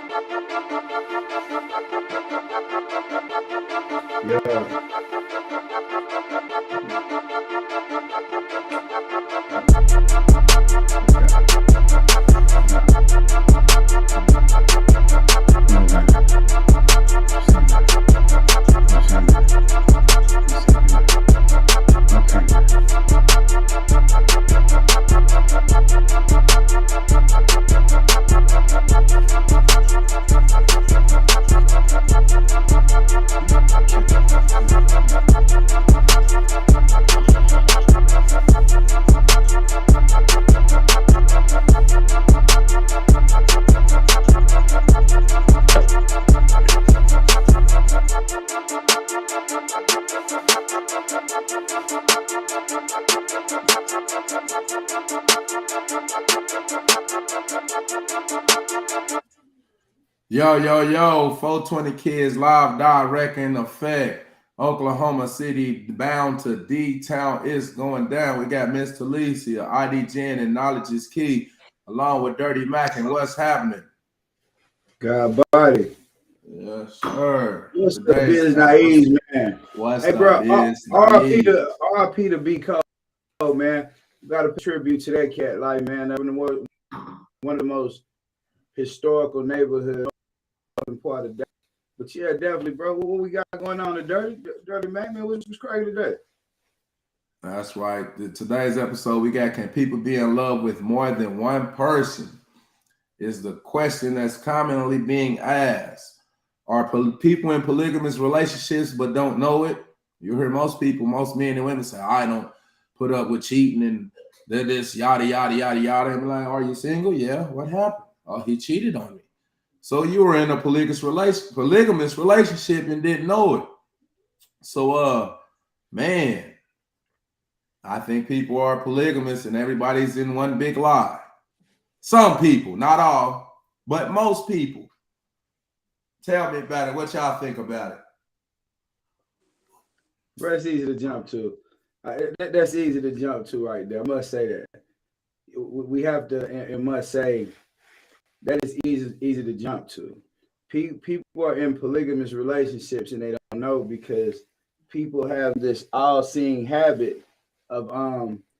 Yeah. Yo, 420 Kids live direct in effect. Oklahoma City bound to D-Town is going down. We got Miss Talicia, ID Jen, and Knowledge is Key, along with Dirty Mac. And what's happening? God body. Yes, sir. What's the biz naive, man? What's hey, the bro, biz RP to B Cole, man. Got to tribute to that cat, like, man. One of the most historical neighborhoods part of that. But yeah, definitely, bro. What we got going on? The Dirty Mac, man, what's crazy today? That's right. Today's episode, we got, can people be in love with more than one person? Is the question that's commonly being asked. Are people in polygamous relationships but don't know it? You hear most people, most men and women say, I don't put up with cheating and this yada, yada, yada, yada. And be like, are you single? Yeah. What happened? Oh, he cheated on me. So you were in a polygamous relationship and didn't know it. So, man, I think people are polygamous and everybody's in one big lie. Some people, not all, but most people. Tell me about it. What y'all think about it? Bro, it's easy to jump to. That's easy to jump to right there. I must say that. We have to, and must say, that is easy to jump to. People are in polygamous relationships and they don't know because people have this all-seeing habit of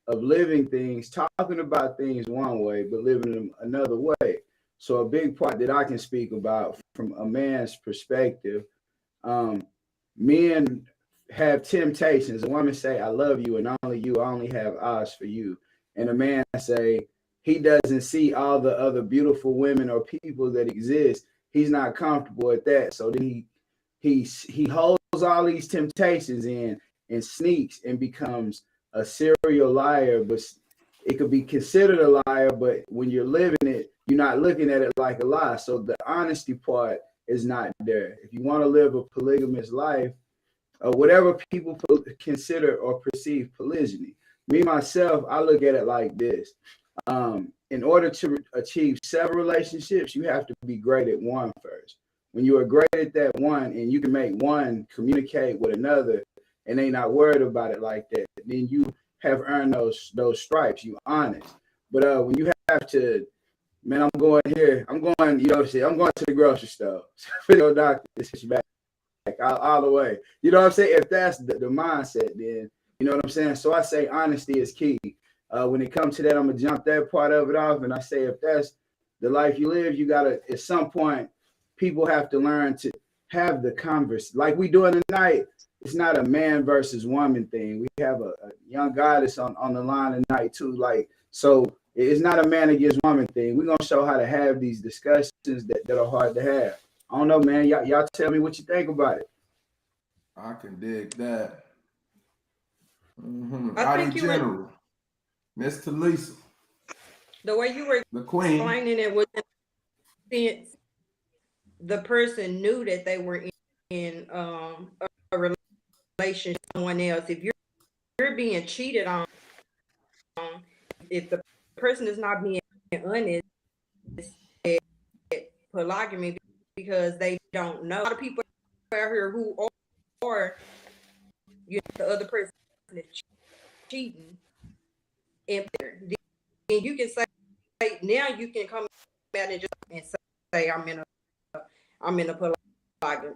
living things, talking about things one way, but living them another way. So a big part that I can speak about from a man's perspective, men have temptations. A woman say, I love you and only you, I only have eyes for you. And a man say, he doesn't see all the other beautiful women or people that exist. He's not comfortable at that. So then he holds all these temptations in and sneaks and becomes a serial liar. But it could be considered a liar, but when you're living it, you're not looking at it like a lie. So the honesty part is not there. If you want to live a polygamous life, whatever people consider or perceive polygyny, me myself, I look at it like this. In order to achieve several relationships, you have to be great at one first. When you are great at that one and you can make one communicate with another and they not worried about it like that, then you have earned those stripes. You honest. But when you have to, man, I'm going, I'm going to the grocery store. Video doctor, this is back all the way. You know what I'm saying? If that's the mindset, then you know what I'm saying? So I say honesty is key. When it comes to that, I'm going to jump that part of it off. And I say, if that's the life you live, you got to, at some point, people have to learn to have the converse. Like we doing tonight, it's not a man versus woman thing. We have a young guy that's on the line tonight too. Like, so it's not a man against woman thing. We're going to show how to have these discussions that are hard to have. I don't know, man. Y'all tell me what you think about it. I can dig that. I think you general. Miss Talisa. The way you were the queen explaining it was the person knew that they were in a relationship with someone else. If you're being cheated on, if the person is not being honest, polygamy because they don't know. A lot of people out here who are the other person is cheating. And then you can say, now you can come out and say I'm in a I'm in a polygamy,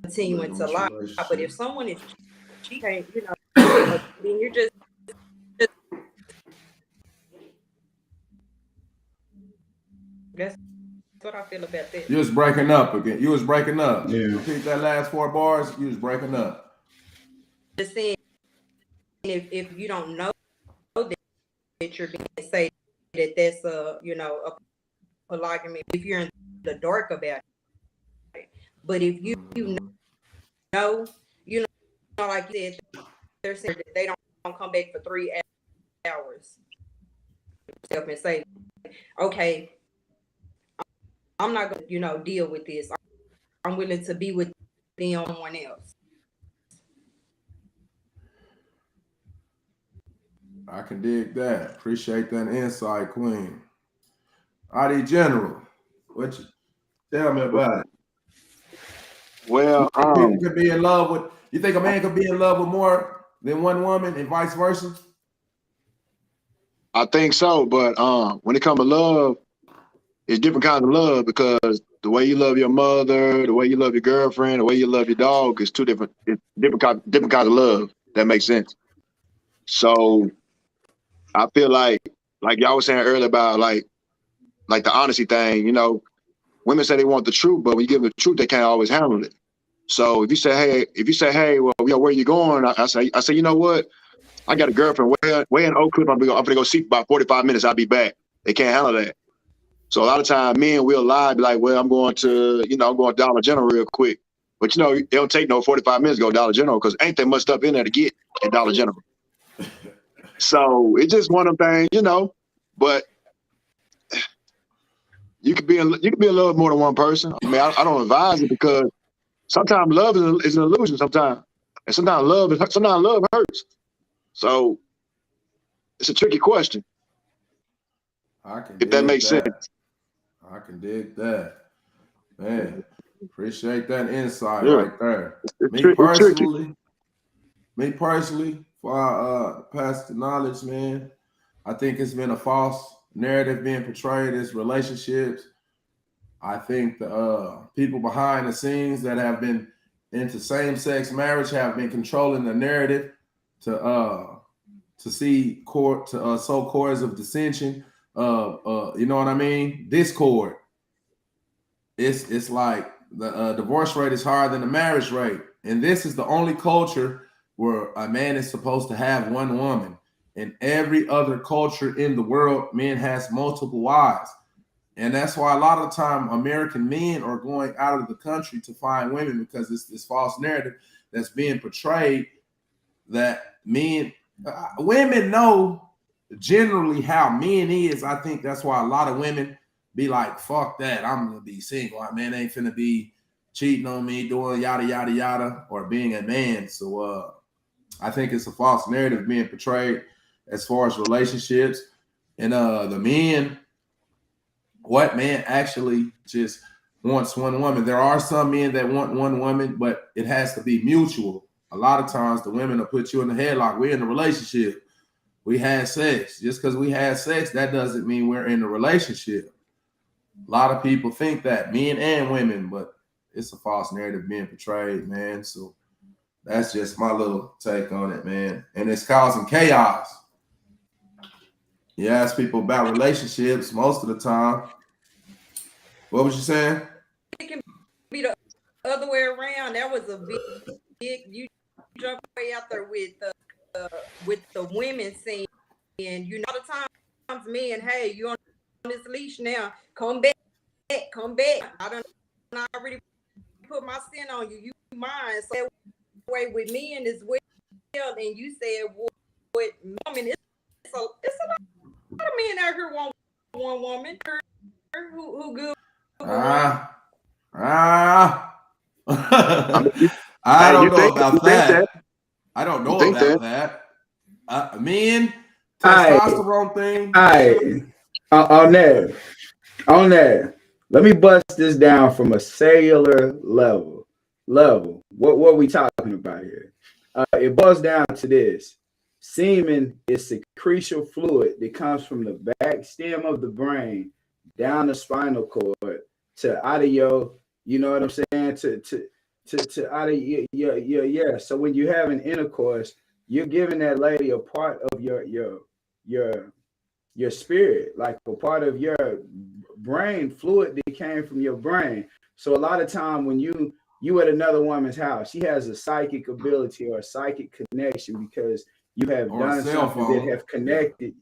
continuing to lie. But if someone is cheating, then you're just that's what I feel about that. You was breaking up again. You was breaking up. Yeah. Repeat that last 4 bars. You was breaking up. Just saying, if you don't know that you're being say that that's a polygamy, if you're in the dark about it. But if you know, like you said, they're saying that they don't come back for 3 hours. And say, okay, I'm not gonna, deal with this. I'm willing to be with someone else. I can dig that. Appreciate that insight, Queen. ID General, what you tell me about it? Well, People could be in love with. You think a man could be in love with more than one woman, and vice versa? I think so, but when it comes to love, it's different kinds of love because the way you love your mother, the way you love your girlfriend, the way you love your dog is different kinds of love. That makes sense. So I feel like y'all was saying earlier about like the honesty thing. Women say they want the truth, but when you give them the truth, they can't always handle it. So if you say, hey, well, where you going? I say, you know what? I got a girlfriend way in Oak Cliff. I'm gonna go see for about 45 minutes. I'll be back. They can't handle that. So a lot of times men will lie, be like, well, I'm going to Dollar General real quick. But it don't take no 45 minutes to go to Dollar General because ain't that much stuff in there to get at Dollar General. So it's just one of them things, but you could be in love with more than one person. I mean, I don't advise it because sometimes love is an illusion sometimes. And sometimes love hurts. So it's a tricky question. If that makes sense. I can dig that. Man, appreciate that insight Yeah. right there. Me personally, for our past knowledge, man, I think it's been a false narrative being portrayed as relationships. I think the people behind the scenes that have been into same-sex marriage have been controlling the narrative to sow cords of dissension. You know what I mean? Discord. It's like the divorce rate is higher than the marriage rate, and this is the only culture where a man is supposed to have one woman. In every other culture in the world, men has multiple wives. And that's why a lot of the time American men are going out of the country to find women because it's this false narrative that's being portrayed that women know generally how men is. I think that's why a lot of women be like, fuck that, I'm gonna be single. My man ain't finna be cheating on me, doing yada, yada, yada, or being a man. So I think it's a false narrative being portrayed as far as relationships. And the men, what man actually just wants one woman? There are some men that want one woman, but it has to be mutual. A lot of times the women will put you in the headlock. We're in a relationship. We had sex. Just because we had sex, that doesn't mean we're in a relationship. A lot of people think that, men and women, but it's a false narrative being portrayed, man. So that's just my little take on it, man. And it's causing chaos. You ask people about relationships most of the time. What was you saying? It can be the other way around. That was a big you jump way out there with the women saying, all the times men, hey, you on this leash now, come back. I already put my sin on you. You mine. So that way with men as well. And you said with women, it's a lot of men out here want one woman who good. I Hey, don't you know think about that. that? I don't You know think about that? that. Men, testosterone thing. On that, let me bust this down from a cellular level. What are we talking about here? It boils down to this. Semen is secretional fluid that comes from the back stem of the brain down the spinal cord to out of your, you know what I'm saying, to out of your. So when you have an intercourse, you're giving that lady a part of your spirit, like a part of your brain fluid that came from your brain. So a lot of time when you at another woman's house, she has a psychic ability or a psychic connection because you have done something that have connected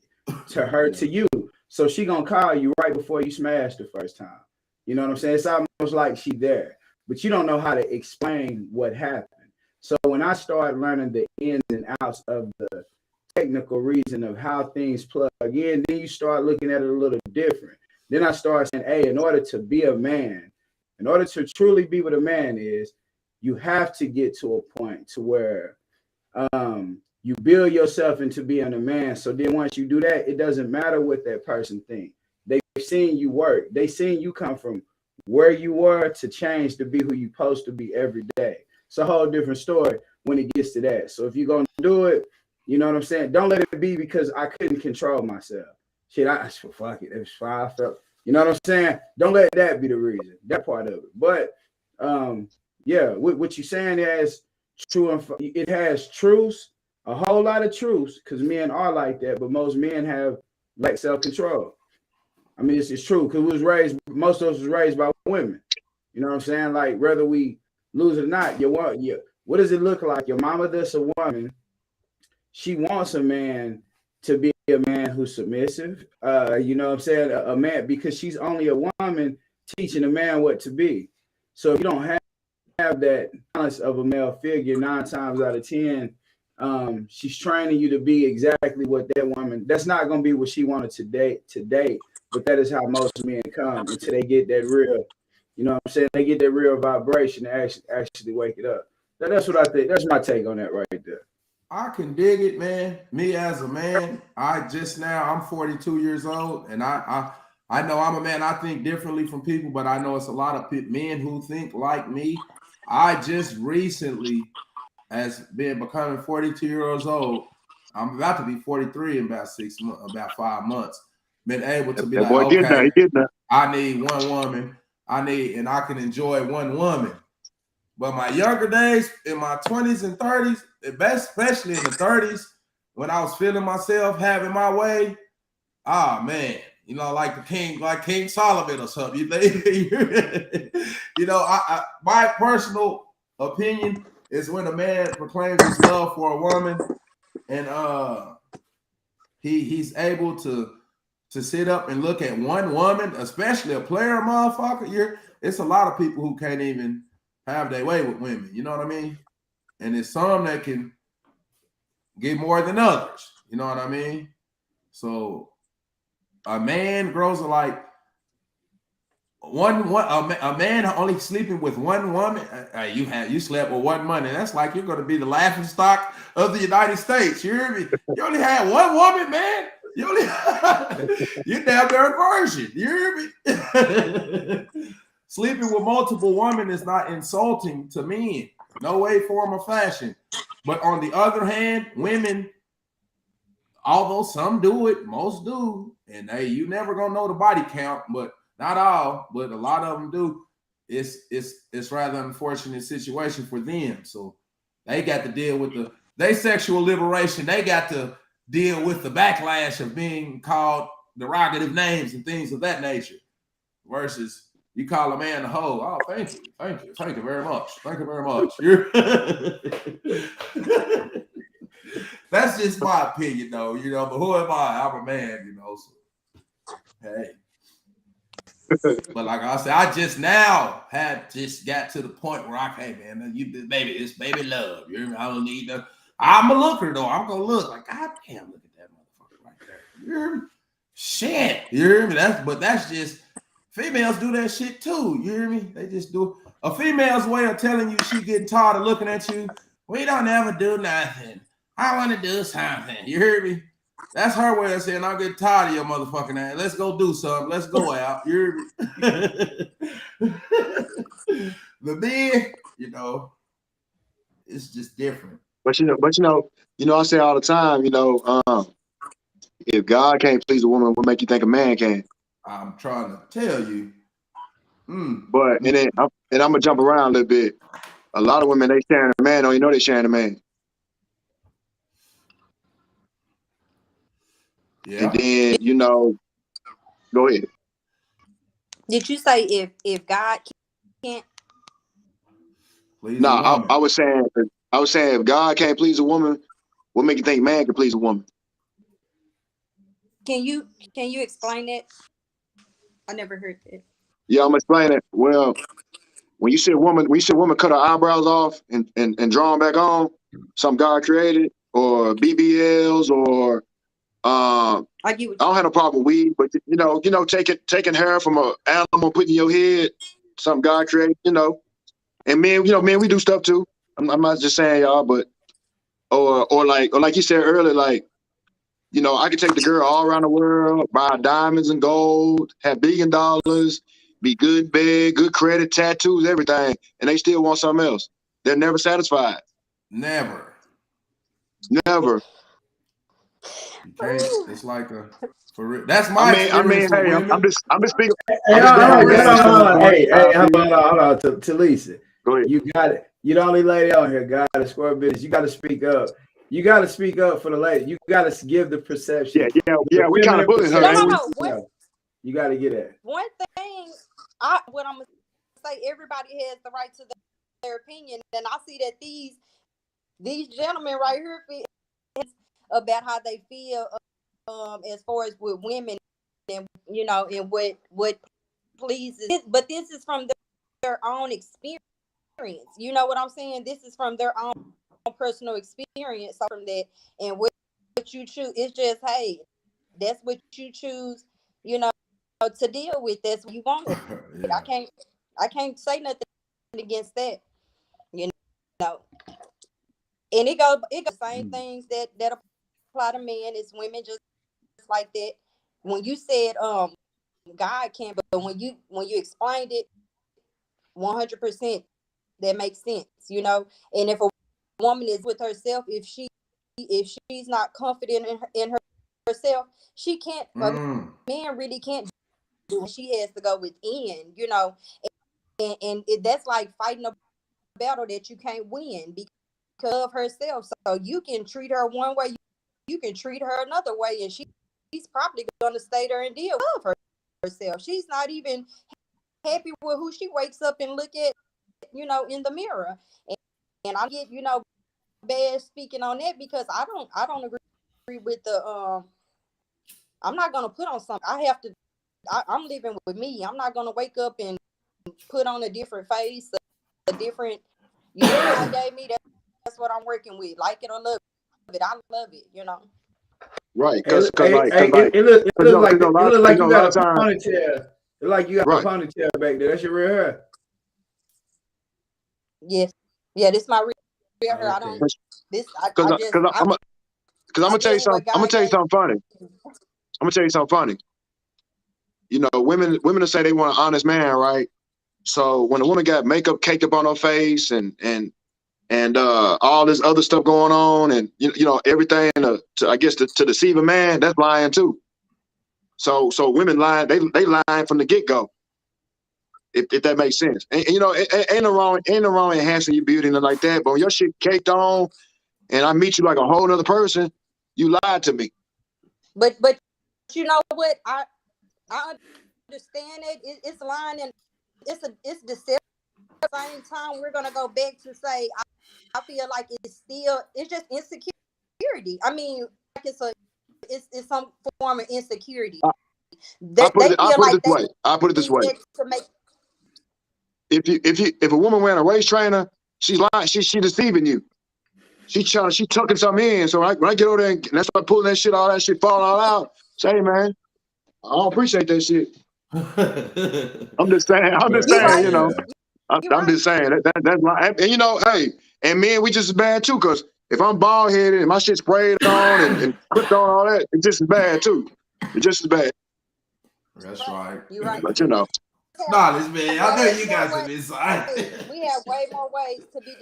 to her to you. So she gonna call you right before you smash the first time. You know what I'm saying? It's almost like she there, but you don't know how to explain what happened. So when I started learning the ins and outs of the technical reason of how things plug in, then you start looking at it a little different. Then I started saying, hey, in order to be a man, in order to truly be what a man is, you have to get to a point to where you build yourself into being a man. So then once you do that, it doesn't matter what that person thinks. They've seen you work. They seen you come from where you were to change to be who you're supposed to be every day. It's a whole different story when it gets to that. So if you're going to do it, you know what I'm saying? Don't let it be because I couldn't control myself. Shit, fuck it. It was fine. I felt, you know what I'm saying? Don't let that be the reason, that part of it. But yeah, what you're saying is true. It has truths, a whole lot of truths, because men are like that, but most men have like self-control. I mean, it's true because most of us was raised by women. You know what I'm saying? Like whether we lose it or not, what does it look like? Your mama that's a woman. She wants a man to be a man who's submissive. You know what I'm saying? A man, because she's only a woman teaching a man what to be. So if you don't have that balance of a male figure, 9 times out of 10, she's training you to be exactly what that woman. That's not going to be what she wanted to date, but that is how most men come until they get that real. You know what I'm saying? They get that real vibration to actually wake it up. That's what I think. That's my take on that right there. I can dig it, man. Me as a man, I'm 42 years old, and I know I'm a man. I think differently from people, but I know it's a lot of men who think like me. I just recently, as becoming 42 years old, I'm about to be 43 in about 5 months. Been able to be like, okay, I need one woman. And I can enjoy one woman. But my younger days, in my 20s and 30s, especially in the 30s, when I was feeling myself, having my way, man, you know, like King Solomon or something. You know, my personal opinion is when a man proclaims his love for a woman, and he's able to sit up and look at one woman, especially a player motherfucker. It's a lot of people who can't even have their way with women, you know what I mean? And there's some that can get more than others, you know what I mean? So a man grows like a man only sleeping with one woman. You slept with one woman. That's like you're going to be the laughing stock of the United States. You hear me? You only had one woman, man. You're damn near a virgin. You hear me? Sleeping with multiple women is not insulting to men. No way, form, or fashion. But on the other hand, women, although some do it, most do. And hey, you never gonna know the body count, but not all, but a lot of them do. It's rather unfortunate situation for them. So they got to deal with their sexual liberation. They got to deal with the backlash of being called derogative names and things of that nature. Versus you call a man a hoe. Oh, thank you very much. Thank you very much. That's just my opinion, though. You know, but who am I? I'm a man, you know. So, hey. But like I said, I just now got to the point where man, it's baby love. You hear me? I don't need that. I'm a looker though. I'm gonna look like, God damn, look at that motherfucker right there. You hear me? Shit. You hear me? That's just females do that shit too. You hear me? They just do a female's way of telling you she getting tired of looking at you. We don't ever do nothing. I want to do something. You hear me? That's her way of saying I'm getting tired of your motherfucking ass. Let's go do something. Let's go out. You hear me? The men, you know, it's just different. But you know, I say all the time, you know, if God can't please a woman, what make you think a man can? I'm trying to tell you, But and then I'm gonna jump around a little bit. A lot of women they sharing a man, don't you know they sharing a man. And Yeah. then go ahead. Did you say if God can't? Please No, a woman. I was saying if God can't please a woman, what make you think man can please a woman? Can you explain that? I never heard that. Yeah, I'm explaining it. Well, when you see a woman cut her eyebrows off and draw them back on, some God created, or BBLs, or I get what I don't have no problem with weed, but taking hair from an animal, putting in your head, something God created, And men, we do stuff too. I'm not just saying y'all, but or like you said earlier, like I could take the girl all around the world, buy diamonds and gold, have $1 billion, be good in bed, good credit, tattoos, everything, and they still want something else. They're never satisfied. Never. Never. You can't. It's like a for real. That's I my mean, I experience mean, with hey, women. I'm just speaking. Hey, I'm just hold speaking For on, from a hold man's on, real. hold on. standpoint. Hey, I hold feel on, you. hold on. Talisa, Go ahead. you got it. You the only lady on here, God, a square business. You got to speak up. You got to speak up for the lady. You got to give the Yeah, perception, yeah, the yeah. We kind of feminine bullies her, No, ain't no, we? perception. no. Yeah, you got to get that. One thing, what I'm gonna say, everybody has the right to their opinion, and I see that these gentlemen right here feel about how they feel, as far as with women, and and what pleases. But this is from their own experience. You know what I'm saying? This is from their own personal experience. So from that, and what you choose, it's just, hey, that's what you choose. You know, to deal with. That's what you want. I Yeah. can't I can't say nothing against that. You know, and it goes the same Mm. things that apply to men as women, just like that. When you said God can, but when you explained it 100%, that makes sense. And if a woman is with herself, if she's not confident in herself, she can't. A Mm. man really can't do it. She has to go within. That's like fighting a battle that you can't win because of herself. So you can treat her one way, you can treat her another way, and she's probably going to stay there and deal with herself. She's not even happy with who she wakes up and look at, in the mirror. And I get, bad speaking on that because I don't agree with the. I'm not going to put on something. I'm living with me. I'm not going to wake up and put on a different face, a different. God gave me that. That's what I'm working with. Like it or love it, I love it. Right, Hey, cause like, it cause look like a it lot, look like a you lot got of a times, ponytail. It look like you got a right? ponytail back there. That's your real hair. Yes, yeah. This my real hair. I Okay. don't. This Cause, I I- just cause I'm, cause I'm I gonna tell you deal with something. what I'm gonna God tell you gave something funny. I'm gonna tell you something funny. Women will say they want an honest man, right? So when a woman got makeup caked up on her face and all this other stuff going on, and everything I guess to deceive a man, that's lying too. So women lie, they lying from the get go. If that makes sense, and ain't no wrong enhancing your beauty and nothing like that. But when your shit caked on, and I meet you like a whole other person, you lied to me. but you know what I understand it's lying and it's deceptive. At the same time, we're gonna go back to say I feel like it's just insecurity. I mean, like it's some form of insecurity. I, They, I they put feel it this like they way. I put it this need way. that to make. If a woman wearing a waist trainer, she's lying. She deceiving you. She tucking something in. So when I get over there and I start pulling that shit, all that shit falling all out. Say, hey, man, I don't appreciate that shit. I'm just saying. I'm just You saying. right. Yeah. You I'm right. just saying that's my. And hey, and men, we just as bad too. Cause if I'm bald headed and my shit sprayed on and clipped on all that, it's just as bad too. It's just as bad. That's right. You right. But Nah, this man. I know Way you more got some insight. ways. We have way more ways to be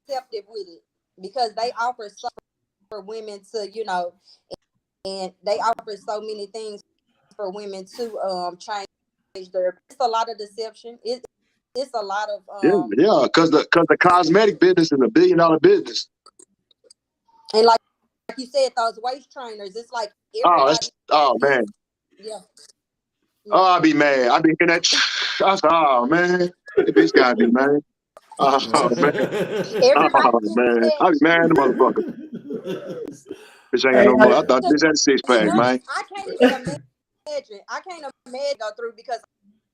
deceptive with it because they offer so for women to, and they offer so many things for women to change there. It's a lot of deception. It's a lot of Yeah, because the cosmetic business is $1 billion business. and like you said, those waist trainers, it's like everybody. Man. Yeah. Oh, I'll be mad. I'll be in that. I said, oh man, this bitch gotta be mad. Oh man, Everybody oh thinks man, that. I'll be mad, the motherfucker. Bitch ain't got no more. I thought this had a 6-pack, man. I can't even imagine. I can't imagine go through because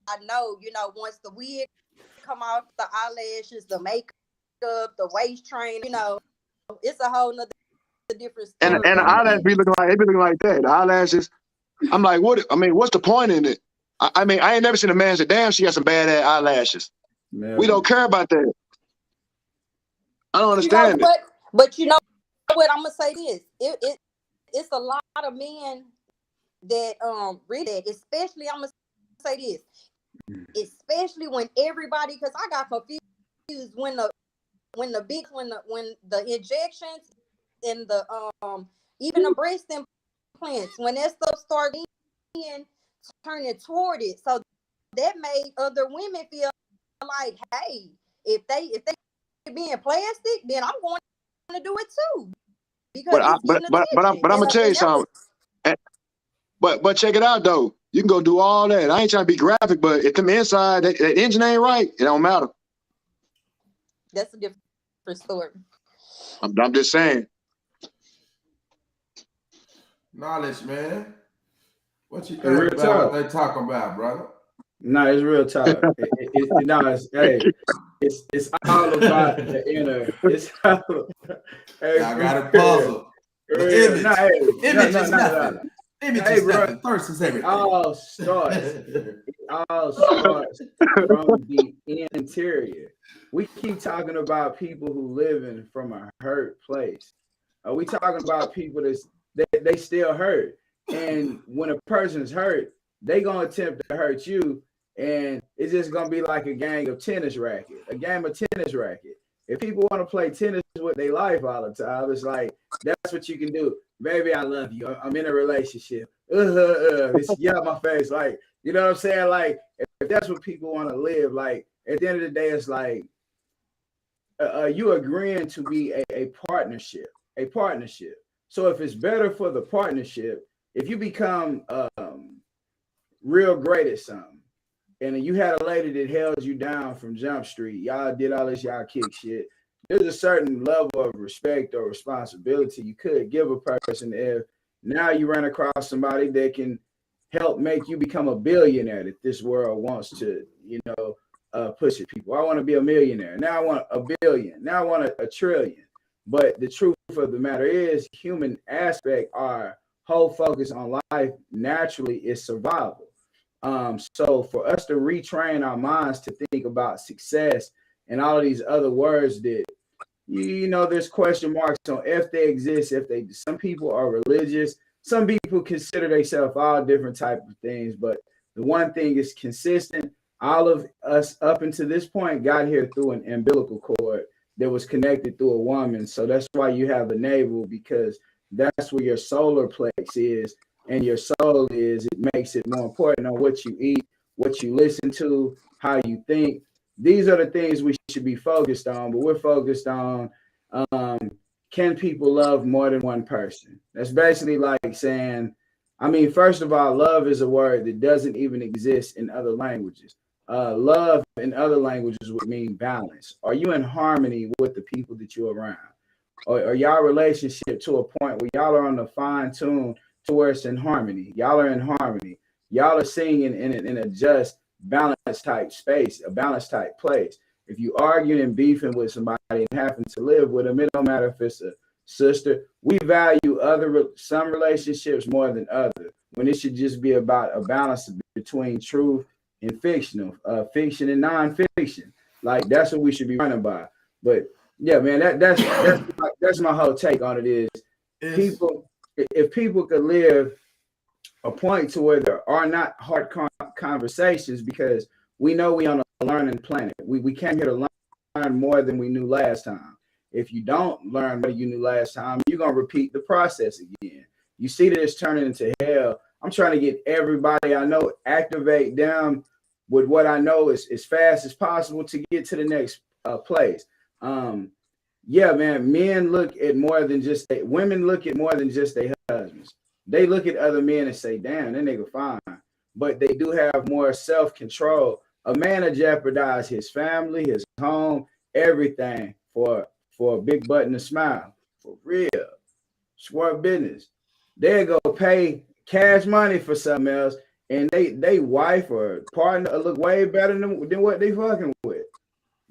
I know, once the wig come off, the eyelashes, the makeup, the waist train, it's a whole nother different story. And the eyelashes be looking like that. The eyelashes. I'm like, what's the point in it? I ain't never seen a man say, damn, she got some bad ass eyelashes. Never. We don't care about that. I don't understand it. But you know what? I'm gonna say this. It's a lot of men that read it, especially I'm gonna say this, especially when everybody, because I got confused when the injections and the even the breast implants, when that stuff started turning toward it, so that made other women feel like, hey, if they being plastic, then I'm going to do it too, because but I'm gonna tell you something. But check it out though. You can go do all that. I ain't trying to be graphic, but if them inside that engine ain't right, it don't matter. That's a different story. I'm just saying. Knowledge, man. What you think about what they talking about, brother? No, it's real talk. It's all about the inner. It's all. I got a puzzle. Image is nothing. Image is nothing. Thirst is everything. All starts from the interior. We keep talking about people who living from a hurt place. We talking about people that they still hurt, and when a person's hurt, they gonna attempt to hurt you. And it's just gonna be like a game of tennis racket. If people want to play tennis with their life all the time, it's like that's what you can do. Baby, I love you. I'm in a relationship. It's my face. Like, you know what I'm saying? Like, if that's what people want to live, like at the end of the day, it's like you agreeing to be a partnership. So if it's better for the partnership, if you become real great at something, and you had a lady that held you down from Jump Street, y'all did all this, y'all kick shit, there's a certain level of respect or responsibility you could give a person if now you run across somebody that can help make you become a billionaire that this world wants to, push at people. I want to be a millionaire. Now I want $1 billion. Now I want a trillion. But the truth of the matter is, human aspect, our whole focus on life naturally is survival. So for us to retrain our minds to think about success and all of these other words that, there's question marks on if they exist, some people are religious, some people consider themselves all different types of things, but the one thing is consistent. All of us up until this point got here through an umbilical cord that was connected through a woman. So that's why you have a navel, because that's where your solar plex is. And your soul is, it makes it more important on what you eat, what you listen to, how you think. These are the things we should be focused on, but we're focused on, can people love more than one person? That's basically like saying, first of all, love is a word that doesn't even exist in other languages. Love in other languages would mean balance. Are you in harmony with the people that you're around? Or y'all relationship to a point where y'all are on the fine tune to where it's in harmony. Y'all are in harmony. Y'all are singing in a just balanced type space, a balanced type place. If you arguing and beefing with somebody and having to live with them, it don't matter if it's a sister. We value some relationships more than others, when it should just be about a balance between truth and fiction and non-fiction. Like, that's what we should be running by. But yeah, man, that's my whole take on it is people. If people could live a point to where there are not hard conversations, because we know we on a learning planet. We came here to learn more than we knew last time. If you don't learn what you knew last time, you're going to repeat the process again. You see that it's turning into hell. I'm trying to get everybody I know activate them with what I know as fast as possible to get to the next place. Yeah, man, men look at more than just women look at more than just their husbands. They look at other men and say, damn, that nigga fine. But they do have more self-control. A man will jeopardize his family, his home, everything for a big button to smile. For real. Swear business. They'll go pay cash money for something else, and they wife or partner look way better than what they fucking with.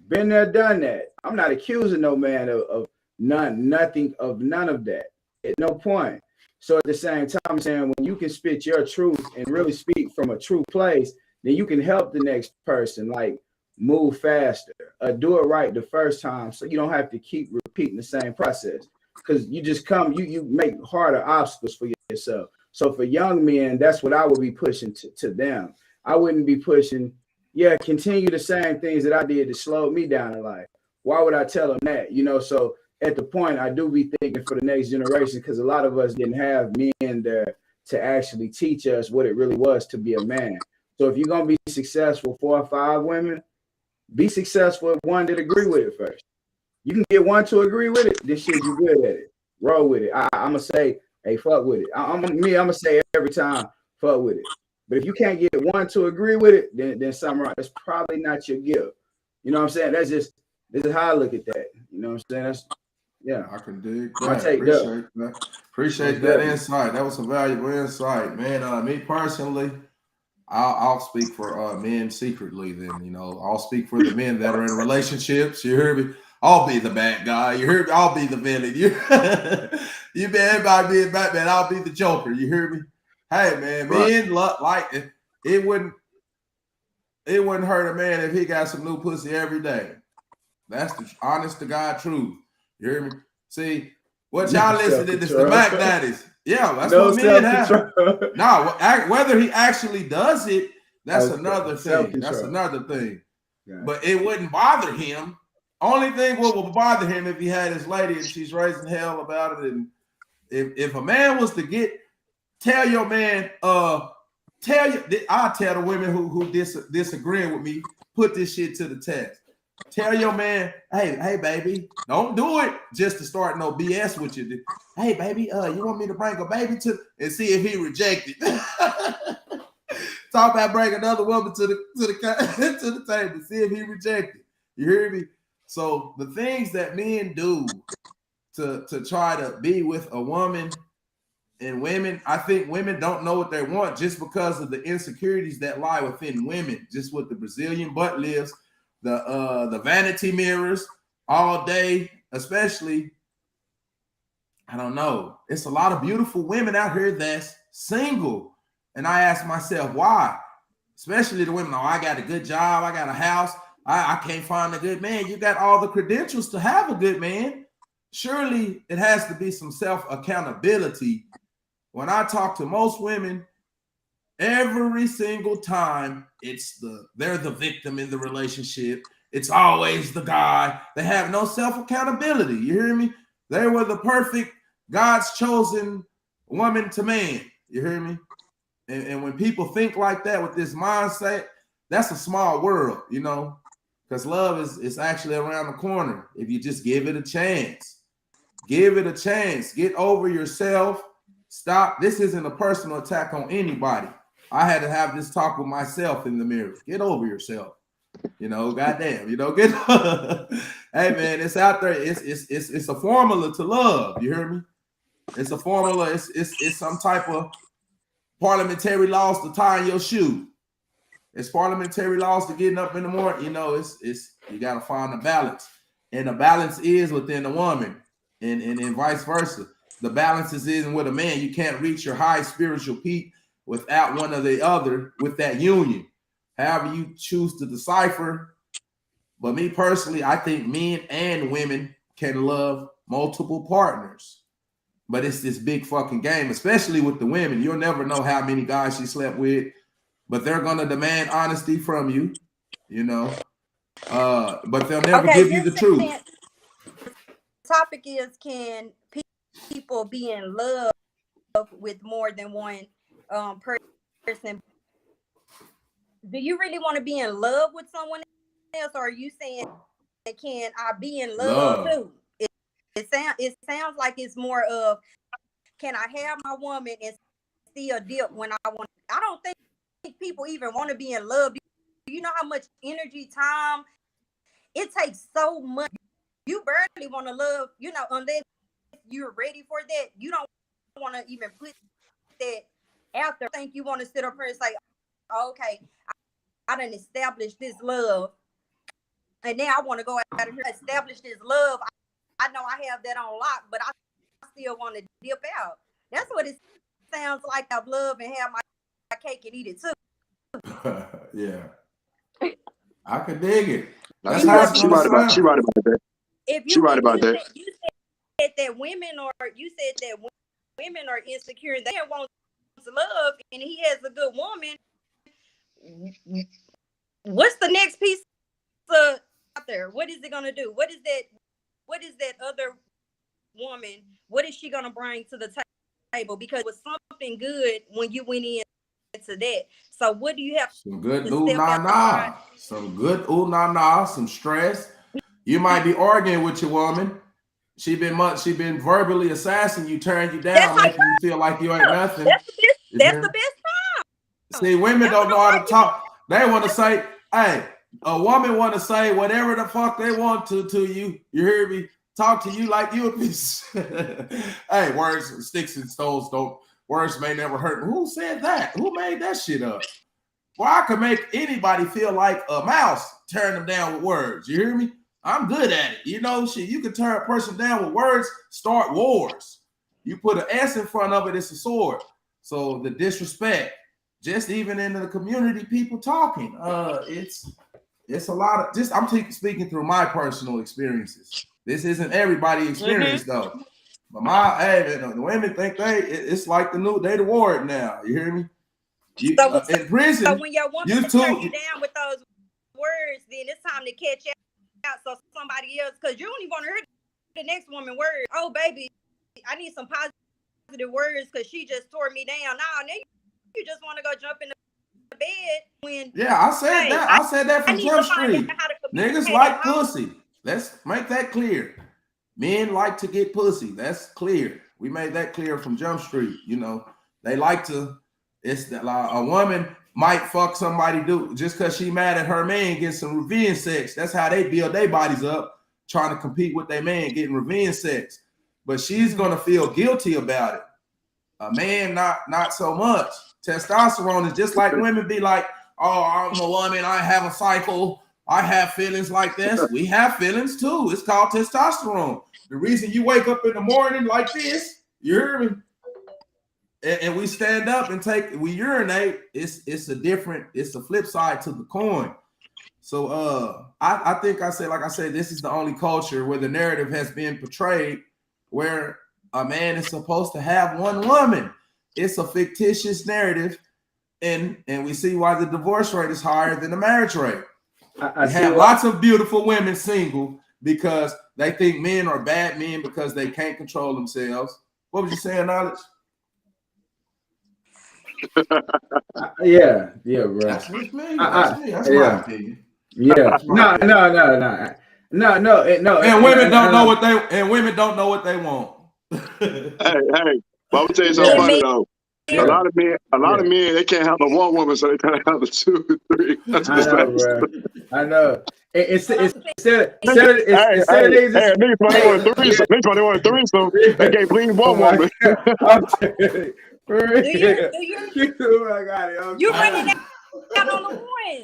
Been there, done that. I'm not accusing no man of none of that. At no point. So at the same time, I'm saying when you can spit your truth and really speak from a true place, then you can help the next person like move faster, do it right the first time, so you don't have to keep repeating the same process. Because you just you make harder obstacles for yourself. So for young men, that's what I would be pushing to them. I wouldn't be pushing, continue the same things that I did to slow me down in life. Why would I tell them that? You know, so at the point, I do be thinking for the next generation, because a lot of us didn't have men there to actually teach us what it really was to be a man. So if you're going to be successful, 4 or 5 women, be successful with one that agree with it first. You can get one to agree with it, then shit, you good at it. Roll with it. I'm going to say, hey, fuck with it. I'm going to say every time, fuck with it. But if you can't get one to agree with it, then something wrong. That's probably not your gift. You know what I'm saying? This is how I look at that. You know what I'm saying? I can dig that. Appreciate that insight. That was a valuable insight, man. Me personally, I'll speak for men secretly. Then, you know, I'll speak for the men that are in relationships. You hear me? I'll be the bad guy. You hear me? I'll be the villain. You be everybody being Batman. I'll be the Joker. You hear me? Hey, man, men like it. It wouldn't hurt a man if he got some new pussy every day. That's the honest to God truth. You hear me? See, what y'all listening to is the Mac Daddies. Yeah, that's what men have. Now, whether he actually does it, that's another thing. That's another thing. Yeah. But it wouldn't bother him. Only thing what will bother him if he had his lady and she's raising hell about it. And if a man was to tell your man, I'll tell the women who disagreeing with me, put this shit to the test. Tell your man, hey, baby, don't do it just to start no BS with you. Hey, baby, you want me to bring a baby and see if he rejected. Talk about bringing another woman to the table, see if he rejected. You hear me? So the things that men do to try to be with a woman and women, I think women don't know what they want just because of the insecurities that lie within women, just with the Brazilian butt lifts, the vanity mirrors all day, especially. I don't know. It's a lot of beautiful women out here that's single. And I ask myself, why? Especially the women, I got a good job, I got a house, I can't find a good man. You got all the credentials to have a good man. Surely it has to be some self-accountability. When I talk to most women, every single time they're the victim in the relationship. It's always the guy. They have no self-accountability. You hear me? They were the perfect God's chosen woman to man. You hear me? And when people think like that with this mindset, that's a small world, you know, because love is actually around the corner if you just give it a chance. Give it a chance. Get over yourself. Stop. This isn't a personal attack on anybody. I had to have this talk with myself in the mirror. Get over yourself. You know, goddamn, you know, hey man, it's out there. It's a formula to love. You hear me? It's a formula. It's some type of parliamentary laws to tie in your shoe. It's parliamentary laws to getting up in the morning. You know, it's you gotta find a balance. And the balance is within the woman, and vice versa. The balance is in with a man. You can't reach your high spiritual peak without one or the other with that union. However you choose to decipher. But me personally, I think men and women can love multiple partners. But it's this big fucking game, especially with the women. You'll never know how many guys she slept with, but they're gonna demand honesty from you, you know. But they'll never give you the truth. The topic is, can people be in love with more than one person. Do you really want to be in love with someone else, or are you saying, can I be in love too? It sounds like it's more of, can I have my woman and still dip when I want? I don't think people even want to be in love. Do you know how much energy, time it takes? So much. You barely want to love, unless you're ready for that. You don't want to even put that out there. I think you want to sit up here and say, okay, I done established this love, and now I want to go out of here and establish this love. I know I have that on lock, but I still want to dip out. That's what it sounds like. I love and have my cake and eat it too. Yeah, I could dig it. That's how she right about that. If she right about that. You said that women are insecure. They want love, and he has a good woman. What's the next piece out there? What is it gonna do? What is that other woman? What is she gonna bring to the table? Because it was something good when you went into that. So what do you have? Some good ooh nah. Some good ooh nah. Some stress. You might be arguing with your woman. She been verbally assassinating you, tearing you down, making you feel like you ain't nothing. That's the best time. See, women don't know how to talk. They want to say, hey, a woman want to say whatever the fuck they want to you. You hear me? Talk to you like you a piece. Hey, words, sticks and stones don't. Words may never hurt. Who said that? Who made that shit up? Well, I can make anybody feel like a mouse, tearing them down with words. You hear me? I'm good at it. Shit, you can turn a person down with words, start wars. You put an S in front of it, it's a sword. So the disrespect, just even in the community, people talking, it's a lot of, just I'm speaking through my personal experiences. This isn't everybody's experience though. But the women think it's like they the ward now. You hear me? In prison, so when your woman turn you down with those words, then it's time to catch out. So somebody else, because you don't even want to hear the next woman words. Oh, baby, I need some positive words because she just tore me down. Now you just want to go jump in the bed when. Yeah, I said that. I said that from Jump Street. Niggas like pussy. Let's make that clear. Men like to get pussy. That's clear. We made that clear from Jump Street. They like to. It's that a woman might fuck somebody just because she mad at her man, get some revenge sex. That's how they build their bodies up, trying to compete with their man, getting revenge sex. But she's gonna feel guilty about it. A man, not so much. Testosterone is just like women be like, oh, I'm a woman, I have a cycle, I have feelings like this. We have feelings too. It's called testosterone. The reason you wake up in the morning like this, you hear me? And we stand up and we urinate. It's the flip side to the coin. So I think I said, this is the only culture where the narrative has been portrayed where a man is supposed to have one woman. It's a fictitious narrative, and we see why the divorce rate is higher than the marriage rate. I have lots of beautiful women single because they think men are bad men because they can't control themselves. What was you saying, Alex? Yeah, bro. That's me. That's my opinion. Yeah. No. And women don't know what they want. Hey, but I'm gonna tell you something funny though. A lot of men, they can't handle one woman, so they try to handle 2 or 3. That's I know. Instead of niggas want 3, so they can't please one woman. You running down on the one.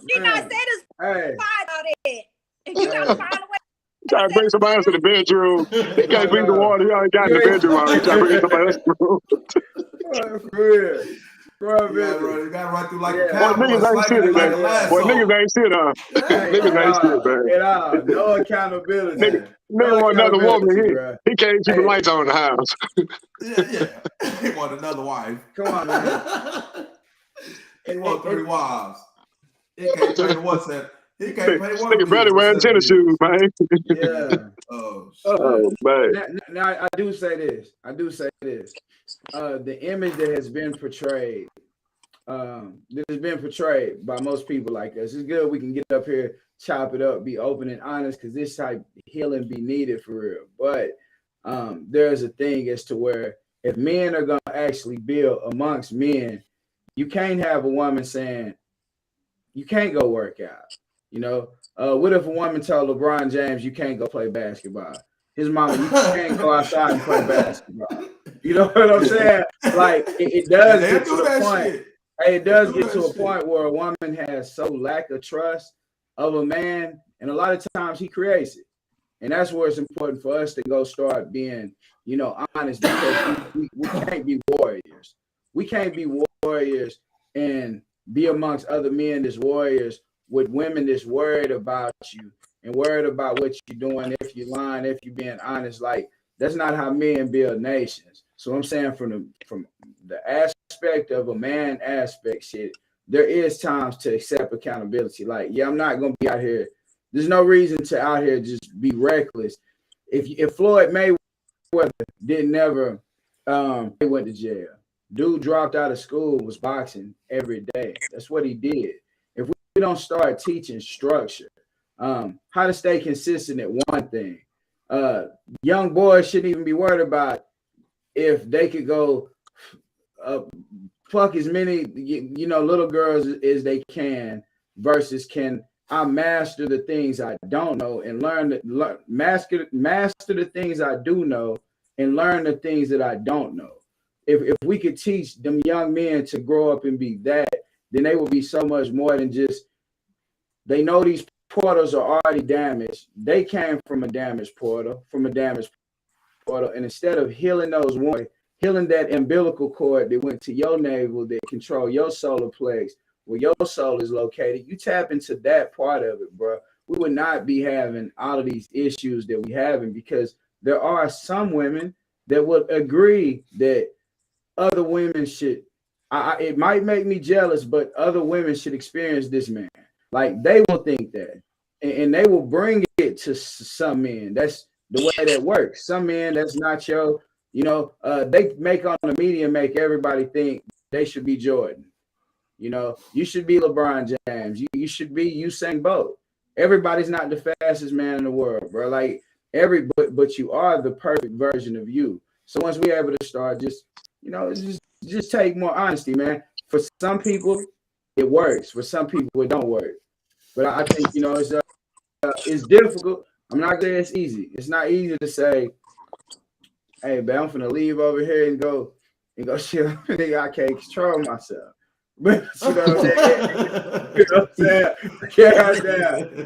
You're not satisfied about it. You gotta find a way. Try to bring somebody else to the bedroom. He can't bring the water. He already got in the bedroom. He try to bring somebody else to the room. For real. Bro, you gotta run through like a cow. Niggas ain't shit, man. Niggas ain't shit, huh? Niggas ain't shit, man. At all. No accountability. Nigga want another woman here. He can't keep the lights on in the house. Yeah. He want another wife. Come on, man. He want 3 wives. He can't turn what's that? He can't pay one Nigga bill better for wearing 7 tennis years. shoes, man. Yeah. Oh Oh shit. man. Now, I do say this. The image that has been portrayed, by most people like us. It's good we can get up here, chop it up, be open and honest, because this type of healing be needed for real. But there's a thing as to where if men are gonna actually build amongst men, you can't have a woman saying you can't go work out. You know, what if a woman told LeBron James you can't go play basketball? His mama, you can't go outside and play basketball. You know what I'm saying? Like it And does they'll get to do the that point. shit. It They'll does do get to that a point shit. where a woman has so lack of trust of a man, and a lot of times he creates it. And that's where it's important for us to go start being, honest, because we can't be warriors. We can't be warriors and be amongst other men as warriors with women that's worried about you and worried about what you're doing, if you're lying, if you're being honest. Like, that's not how men build nations. So I'm saying from the aspect of a man aspect, shit, there is times to accept accountability. Like, yeah, I'm not gonna be out here. There's no reason to out here just be reckless. If Floyd Mayweather didn't never he went to jail. Dude dropped out of school, was boxing every day. That's what he did. If we don't start teaching structure, how to stay consistent at one thing, young boys shouldn't even be worried about if they could go fuck as many little girls as they can versus can I master the things I don't know and master the things I do know and learn the things that I don't know. If we could teach them young men to grow up and be that, then they will be so much more than just they know these portals are already damaged. They came from a damaged portal, and instead of healing those wounds, healing that umbilical cord that went to your navel that control your solar plex, where your soul is located, you tap into that part of it, bro. We would not be having all of these issues that we having because there are some women that would agree that other women should. It might make me jealous, but other women should experience this man. Like they will think that, and they will bring it to some men. That's the way that works. Some men, that's not your. They make on the media make everybody think they should be Jordan. You should be LeBron James. You should be Usain Bolt. Everybody's not the fastest man in the world, bro. Like but you are the perfect version of you. So once we're able to start, just take more honesty, man. For some people, it works. For some people, it don't work. But I think it's difficult. I'm not saying it's easy. It's not easy to say, "Hey, man, I'm finna leave over here and go shit." I can't control myself. But you know what I'm saying?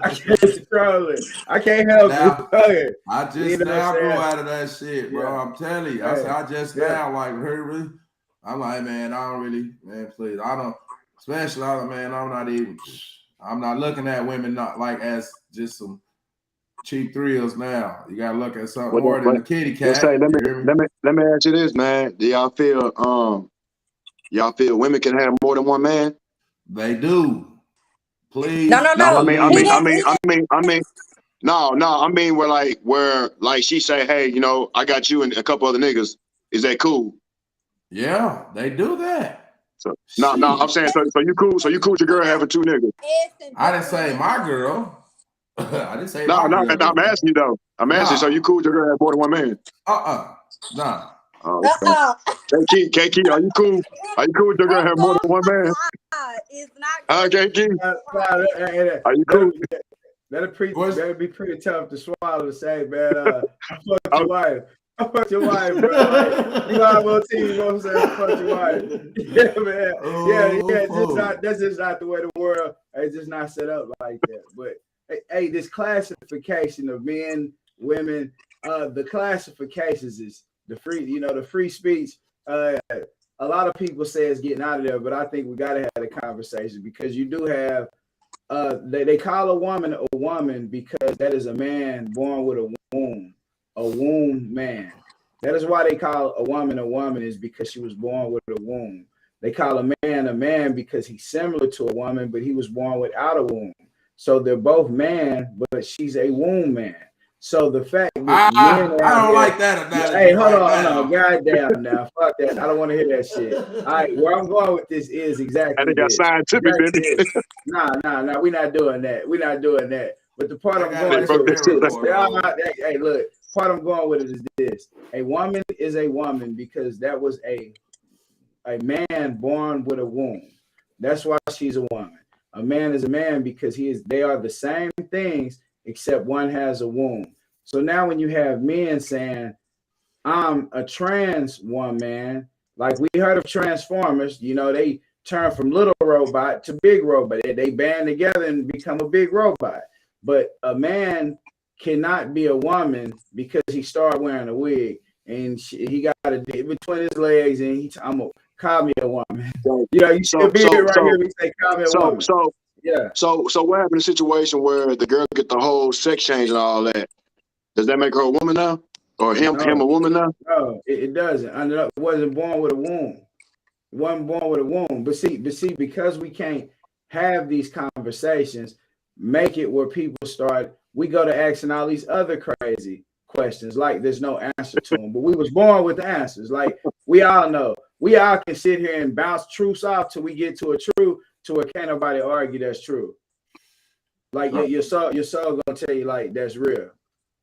I can't control it. I can't help Now, it. I just now grew out of that shit, bro. Yeah. I'm telling you. I said I just now like really. I'm like, man, I don't really, man, please. I don't, especially man, I'm not looking at women not like as just some cheap thrills now. You gotta look at something more than a kitty Let's say, cat. let me You hear me? let me let me ask you this, man. Do y'all feel women can have more than one man? They do. Please No, no, No, no. He didn't. I mean where she say, hey, I got you and a couple other niggas. Is that cool? Yeah, they do that. So no, I'm saying so you cool. So you cool with your girl having two niggas. I didn't say my girl. I didn't say No, my girl. I'm asking you though. I'm asking you, so you cool with your girl have more than one man? Nah. Oh, okay. KK, are you cool? Are you cool with your girl have more than one man? It's not. KK, are you cool? That'd be pretty tough to swallow to say, man. I fucked your wife. I fucked your wife, bro. Like, you know how I'm you know what I'm saying? I fucked your wife. Yeah, man. Yeah. That's just not the way the world. It's just not set up like that. But hey, this classification of men, women, the classifications is the free speech. A lot of people say it's getting out of there, but I think we gotta have a conversation because you do have. They call a woman because that is a man born with a womb man. That is why they call a woman is because she was born with a womb. They call a man because he's similar to a woman, but he was born without a womb. So they're both man, but she's a womb man. So the fact that men I don't like that analogy. Hey, hold right on, no, goddamn now. Fuck that. I don't want to hear that shit. All right, where I'm going with this is exactly And it got this. scientific, didn't it? Nah, we're not doing that. We're not doing that. But the part I'm going to hey, look, part I'm going with it is this. A woman is a woman because that was a man born with a womb. That's why she's a woman. A man is a man because they are the same things, except one has a womb. So now when you have men saying, I'm a trans woman, like we heard of Transformers, they turn from little robot to big robot. They band together and become a big robot. But a man cannot be a woman because he started wearing a wig and he got a dick between his legs and I'm going to call me a woman. You see a beard right here, we say call me a woman. Yeah. So what happened in a situation where the girl get the whole sex change and all that? Does that make her a woman now? Or him a woman now? No, it doesn't. It wasn't born with a womb. It wasn't born with a womb. But see, because we can't have these conversations, make it where people we go to asking all these other crazy questions, like there's no answer to them. But we was born with the answers. Like we all know. We all can sit here and bounce truths off till we get to a truth to where can't nobody argue that's true. Like your soul gonna tell you like that's real.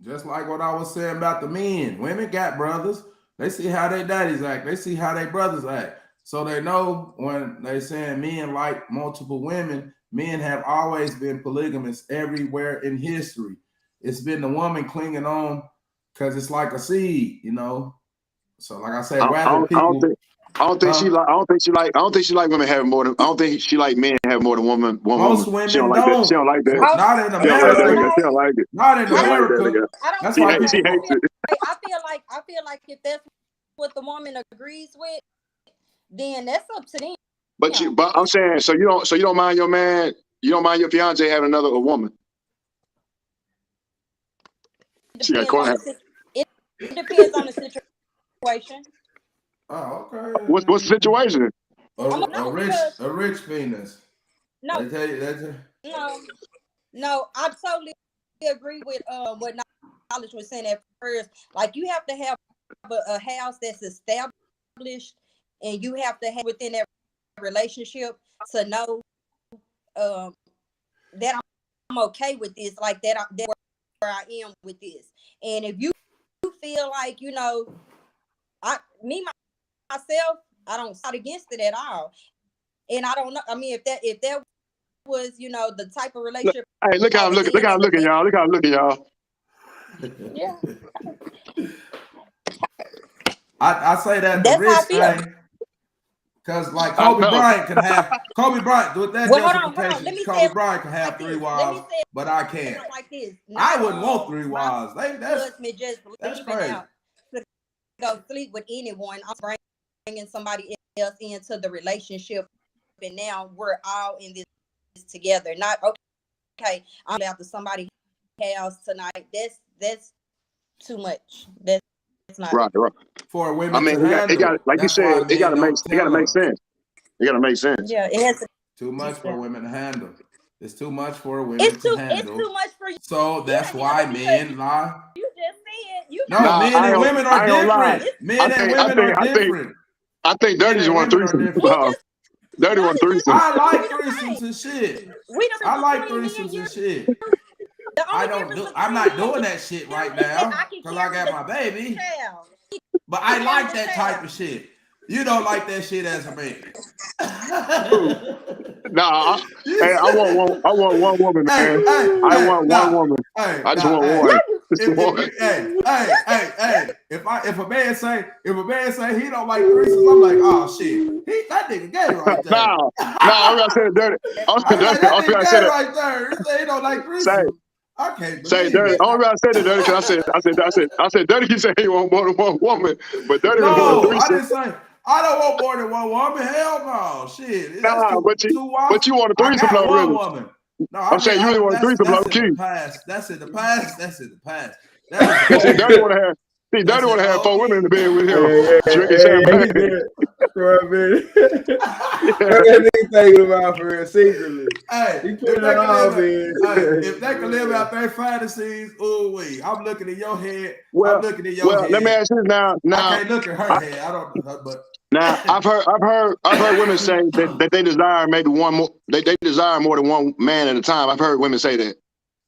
Just like what I was saying about the men. Women got brothers. They see how their daddies act. They see how their brothers act. So they know when they saying men like multiple women, men have always been polygamous everywhere in history. It's been the woman clinging on because it's like a seed, So like I said, I don't think she like women having more than. I don't think she like men having more than one Most woman. women She don't like that. She don't like that. Not in America. She don't like it. Not in America. That's why she hates it. I feel like if that's what the woman agrees with, then that's up to them. But I'm saying, so you don't mind your man, you don't mind your fiance having another woman. It depends on the situation. Oh, okay. What's the situation? A rich penis. No, they tell you that. No, I totally agree with what Knowledge was saying at first. Like you have to have a house that's established, and you have to have within that relationship to know that I'm okay with this. Like that where I am with this. And if you feel like myself, I don't fight against it at all. And I don't know. I mean, if that was, the type of relationship. Hey, look how I'm looking. Look how I'm looking, y'all. Look how I'm looking, y'all. Yeah. I say that the rich thing, because like Kobe Bryant can have with that justification. Kobe Bryant can have 3 wives, but I can't. Like this. I wouldn't want 3 wives. That's crazy. To go sleep with anyone. I'm bringing somebody else into the relationship, and now we're all in this together. Not okay. I'm out to somebody's house tonight. That's too much. That's not right. For women. I mean, it got like you said, it gotta make sense. It gotta make sense. Yeah, it has too much for women to handle. It's too much for women to handle. It's too much for you. So that's why men lie. You just said men and women are different. Men and women are different. I think Dirty's one threesome. Dirty one threesome. I like threesomes and shit. I like threesomes and shit. I'm not doing that shit right now because I got my baby. But I like that type of shit. You don't like that shit as a man. Nah, I want one woman, man. I want one woman. I just want one. If a man say he don't like threesomes, I'm like, oh shit, that nigga gay right there. No, I'm not saying Dirty. I'm gonna say that right there. He say he don't like threesomes. I can't say Dirty. I'm gonna say that Dirty because I said Dirty. He said he want more than one woman, but Dirty was more than threesome. I didn't say. I don't want more than one woman. Hell no, shit. But you want a threesome, though, really? Woman. No, I'm saying you really want a threesome, low key. That's in the past. Dirty want to have 4 women in the bed with him drinking champagne. for a minute. What that nigga thinking about for real secretly? Hey, He put it on me. if they can live out their fantasies, ooh wee. I'm looking at your head. Well, I'm looking at your head. let me ask you now. I can't look at her head. I don't know, but Now I've heard women say that they desire maybe one more. They desire more than one man at a time. I've heard women say that,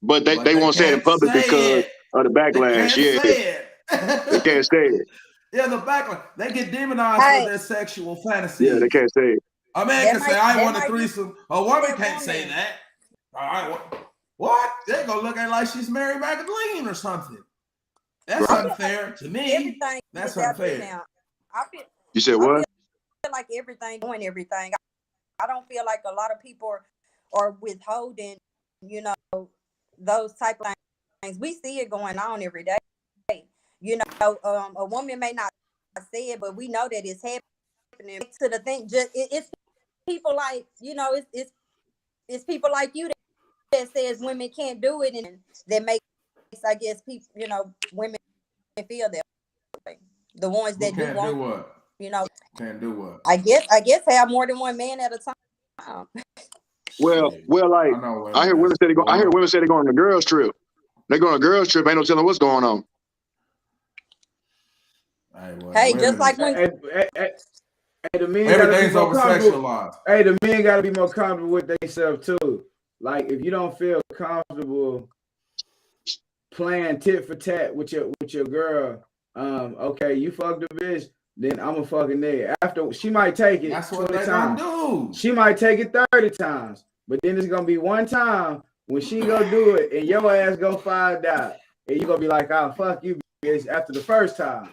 but they won't say it in can't public say because it. of the They backlash. can't Yeah, say it. they can't say it. Yeah, the backlash. They get demonized Hey. for their sexual fantasies. Yeah, they can't say it. A man That can say, might- I that want a might be threesome. A woman that can't say woman. that. All right, what? They're going to look at it like she's Mary Magdalene or something. That's Right. unfair to me. Everything That's is out there unfair. now. I feel You said what? like everything doing everything. I don't feel like a lot of people are withholding, you know, those type of things. We see it going on every day. You know, a woman may not say it, but we know that it's happening. To the thing, it's people like, you know, it's people like you that says women can't do it, and that makes, I guess, people, you know, women feel that way. The ones that Who can't want, do what? you know, Can't do what? I guess have more than one man at a time. Well, Shit. like I know I hear women say they go. I hear women. women say they're going on a girls trip. They go on a girls trip. Ain't no telling what's going on. Hey, just like when Hey, the men everything's gotta be more comfortable. over-sexualized. Hey, the men gotta be more comfortable with themselves too. Like if you don't feel comfortable playing tit for tat with your girl, okay, you fucked the bitch, then I'm a fucking nigga. After she might take it That's what 20 they times. gonna do. She might take it 30 times, but then it's gonna be one time when she go do it and your ass go find out, and you gonna be like, "Oh fuck you, bitch!" After the first time,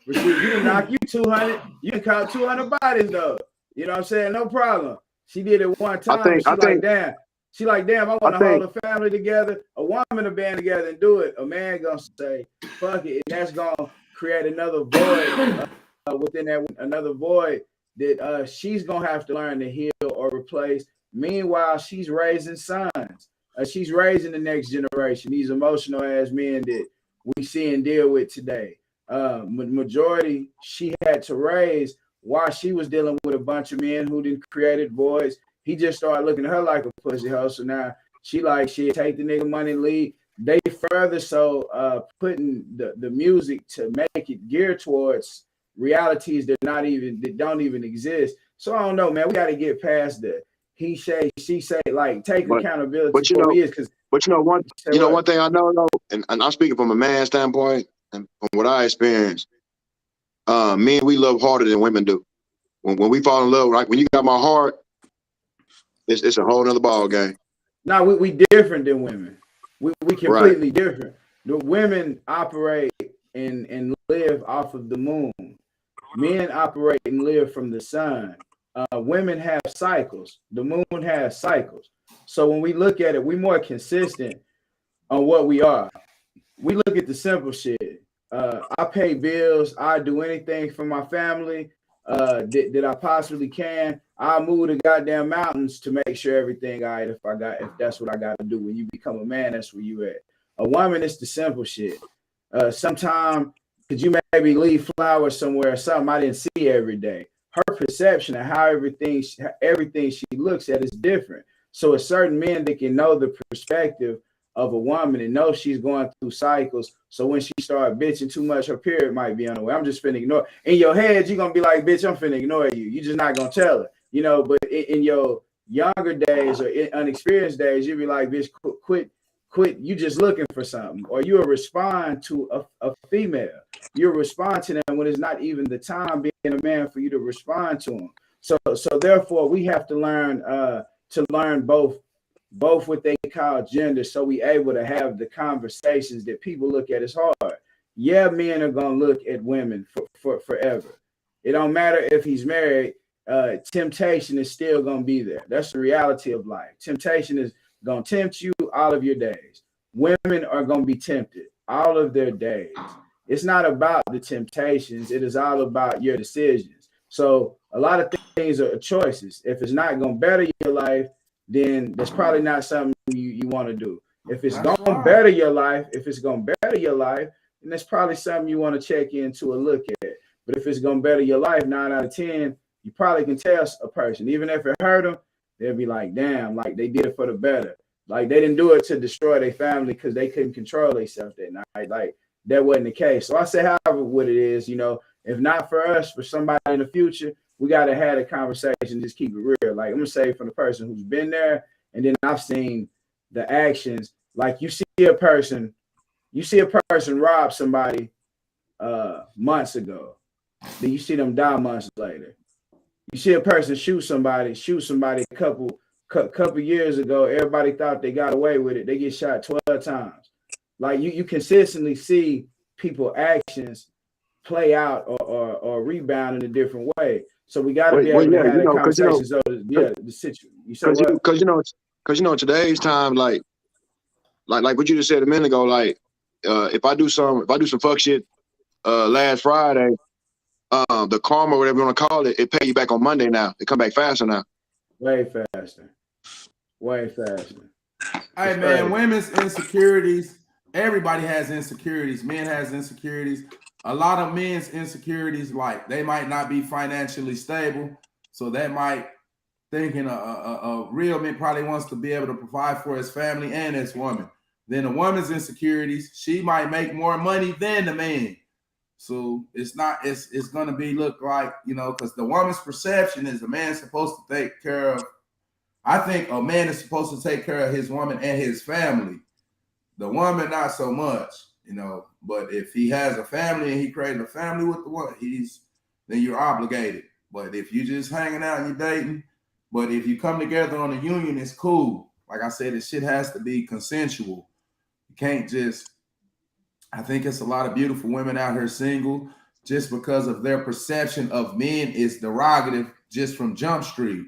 but shit, you done knock you 200, you done caught 200 bodies though. You know what I'm saying? No problem. She did it one time. think- But I think- damn. She like, damn, I want to hold a family together, a woman to band together and do it. A man gonna say, fuck it, and that's gonna create another void within that, another void that she's gonna have to learn to heal or replace. Meanwhile, she's raising sons. She's raising the next generation. These emotional ass men that we see and deal with today. Majority she had to raise while she was dealing with a bunch of men who didn't created voids. He just started looking at her like a pussy hoe. So now she like, she take the nigga money and leave. They further so putting the music to make it geared towards realities that don't even exist. So I don't know, man. We got to get past the he say, she say, like take accountability for what he is. But one thing I know though, and I'm speaking from a man's standpoint and from what I experienced, men, we love harder than women do. When we fall in love, right? When you got my heart, it's a whole nother ball game. No, we different than women. We completely different. The women operate and live off of the moon. Men operate and live from the sun. Women have cycles. The moon has cycles. So when we look at it, we're more consistent on what we are. We look at the simple shit. I pay bills. I do anything for my family that I possibly can. I'll move the goddamn mountains to make sure everything all right. If that's what I got to do. When you become a man, that's where you at. A woman, it's the simple shit. Sometimes could you maybe leave flowers somewhere or something I didn't see every day. Her perception of how everything she looks at is different. So a certain men that can know the perspective of a woman and know she's going through cycles. So when she start bitching too much, her period might be on the way. I'm just finna ignore. In your head, you're gonna be like, bitch, I'm finna ignore you. You're just not gonna tell her, you know. But in your younger days or in unexperienced days, you'll be like, bitch, quit. You just looking for something, or you'll respond to a female. You'll respond to them when it's not even the time being a man for you to respond to them. So therefore, we have to learn both what they call gender, so we able to have the conversations that people look at as hard. Yeah, men are gonna look at women for forever. It don't matter if he's married. Temptation is still gonna be there. That's the reality of life. Temptation is gonna tempt you all of your days. Women are gonna be tempted all of their days. It's not about the temptations. It is all about your decisions. So a lot of things are choices. If it's not gonna better your life, then that's probably not something you want to do. If it's going to better your life, then that's probably something you want to check into or look at. But if it's going to better your life, 9 out of 10, you probably can tell a person, even if it hurt them, they'll be like, damn, like they did it for the better. Like they didn't do it to destroy their family because they couldn't control themselves that night. Like that wasn't the case. So I say, however, what it is, you know, if not for us, for somebody in the future, we gotta have a conversation, just keep it real. Like I'm gonna say from the person who's been there, and then I've seen the actions. Like you see a person rob somebody months ago. Then you see them die months later. You see a person shoot somebody a couple years ago. Everybody thought they got away with it. They get shot 12 times. Like you consistently see people actions play out or rebound in a different way. So we got to be able to have the conversations. The situation. You said what? Because today's time, like what you just said a minute ago, like if I do some fuck shit last Friday, the karma, whatever you want to call it, it pay you back on Monday now. It come back faster now. Way faster. Hey man, women's insecurities. Everybody has insecurities. Men has insecurities. A lot of men's insecurities, like they might not be financially stable, so that might thinking a real man probably wants to be able to provide for his family and his woman. Then a woman's insecurities, she might make more money than the man. So it's gonna be look like, you know, because the woman's perception is a man's supposed to take care of. I think a man is supposed to take care of his woman and his family. The woman, not so much, you know. But if he has a family and he created a family with the woman, then you're obligated. But if you just hanging out and you're dating, but if you come together on a union, it's cool. Like I said, this shit has to be consensual. You can't just. I think it's a lot of beautiful women out here single just because of their perception of men is derogative just from Jump Street.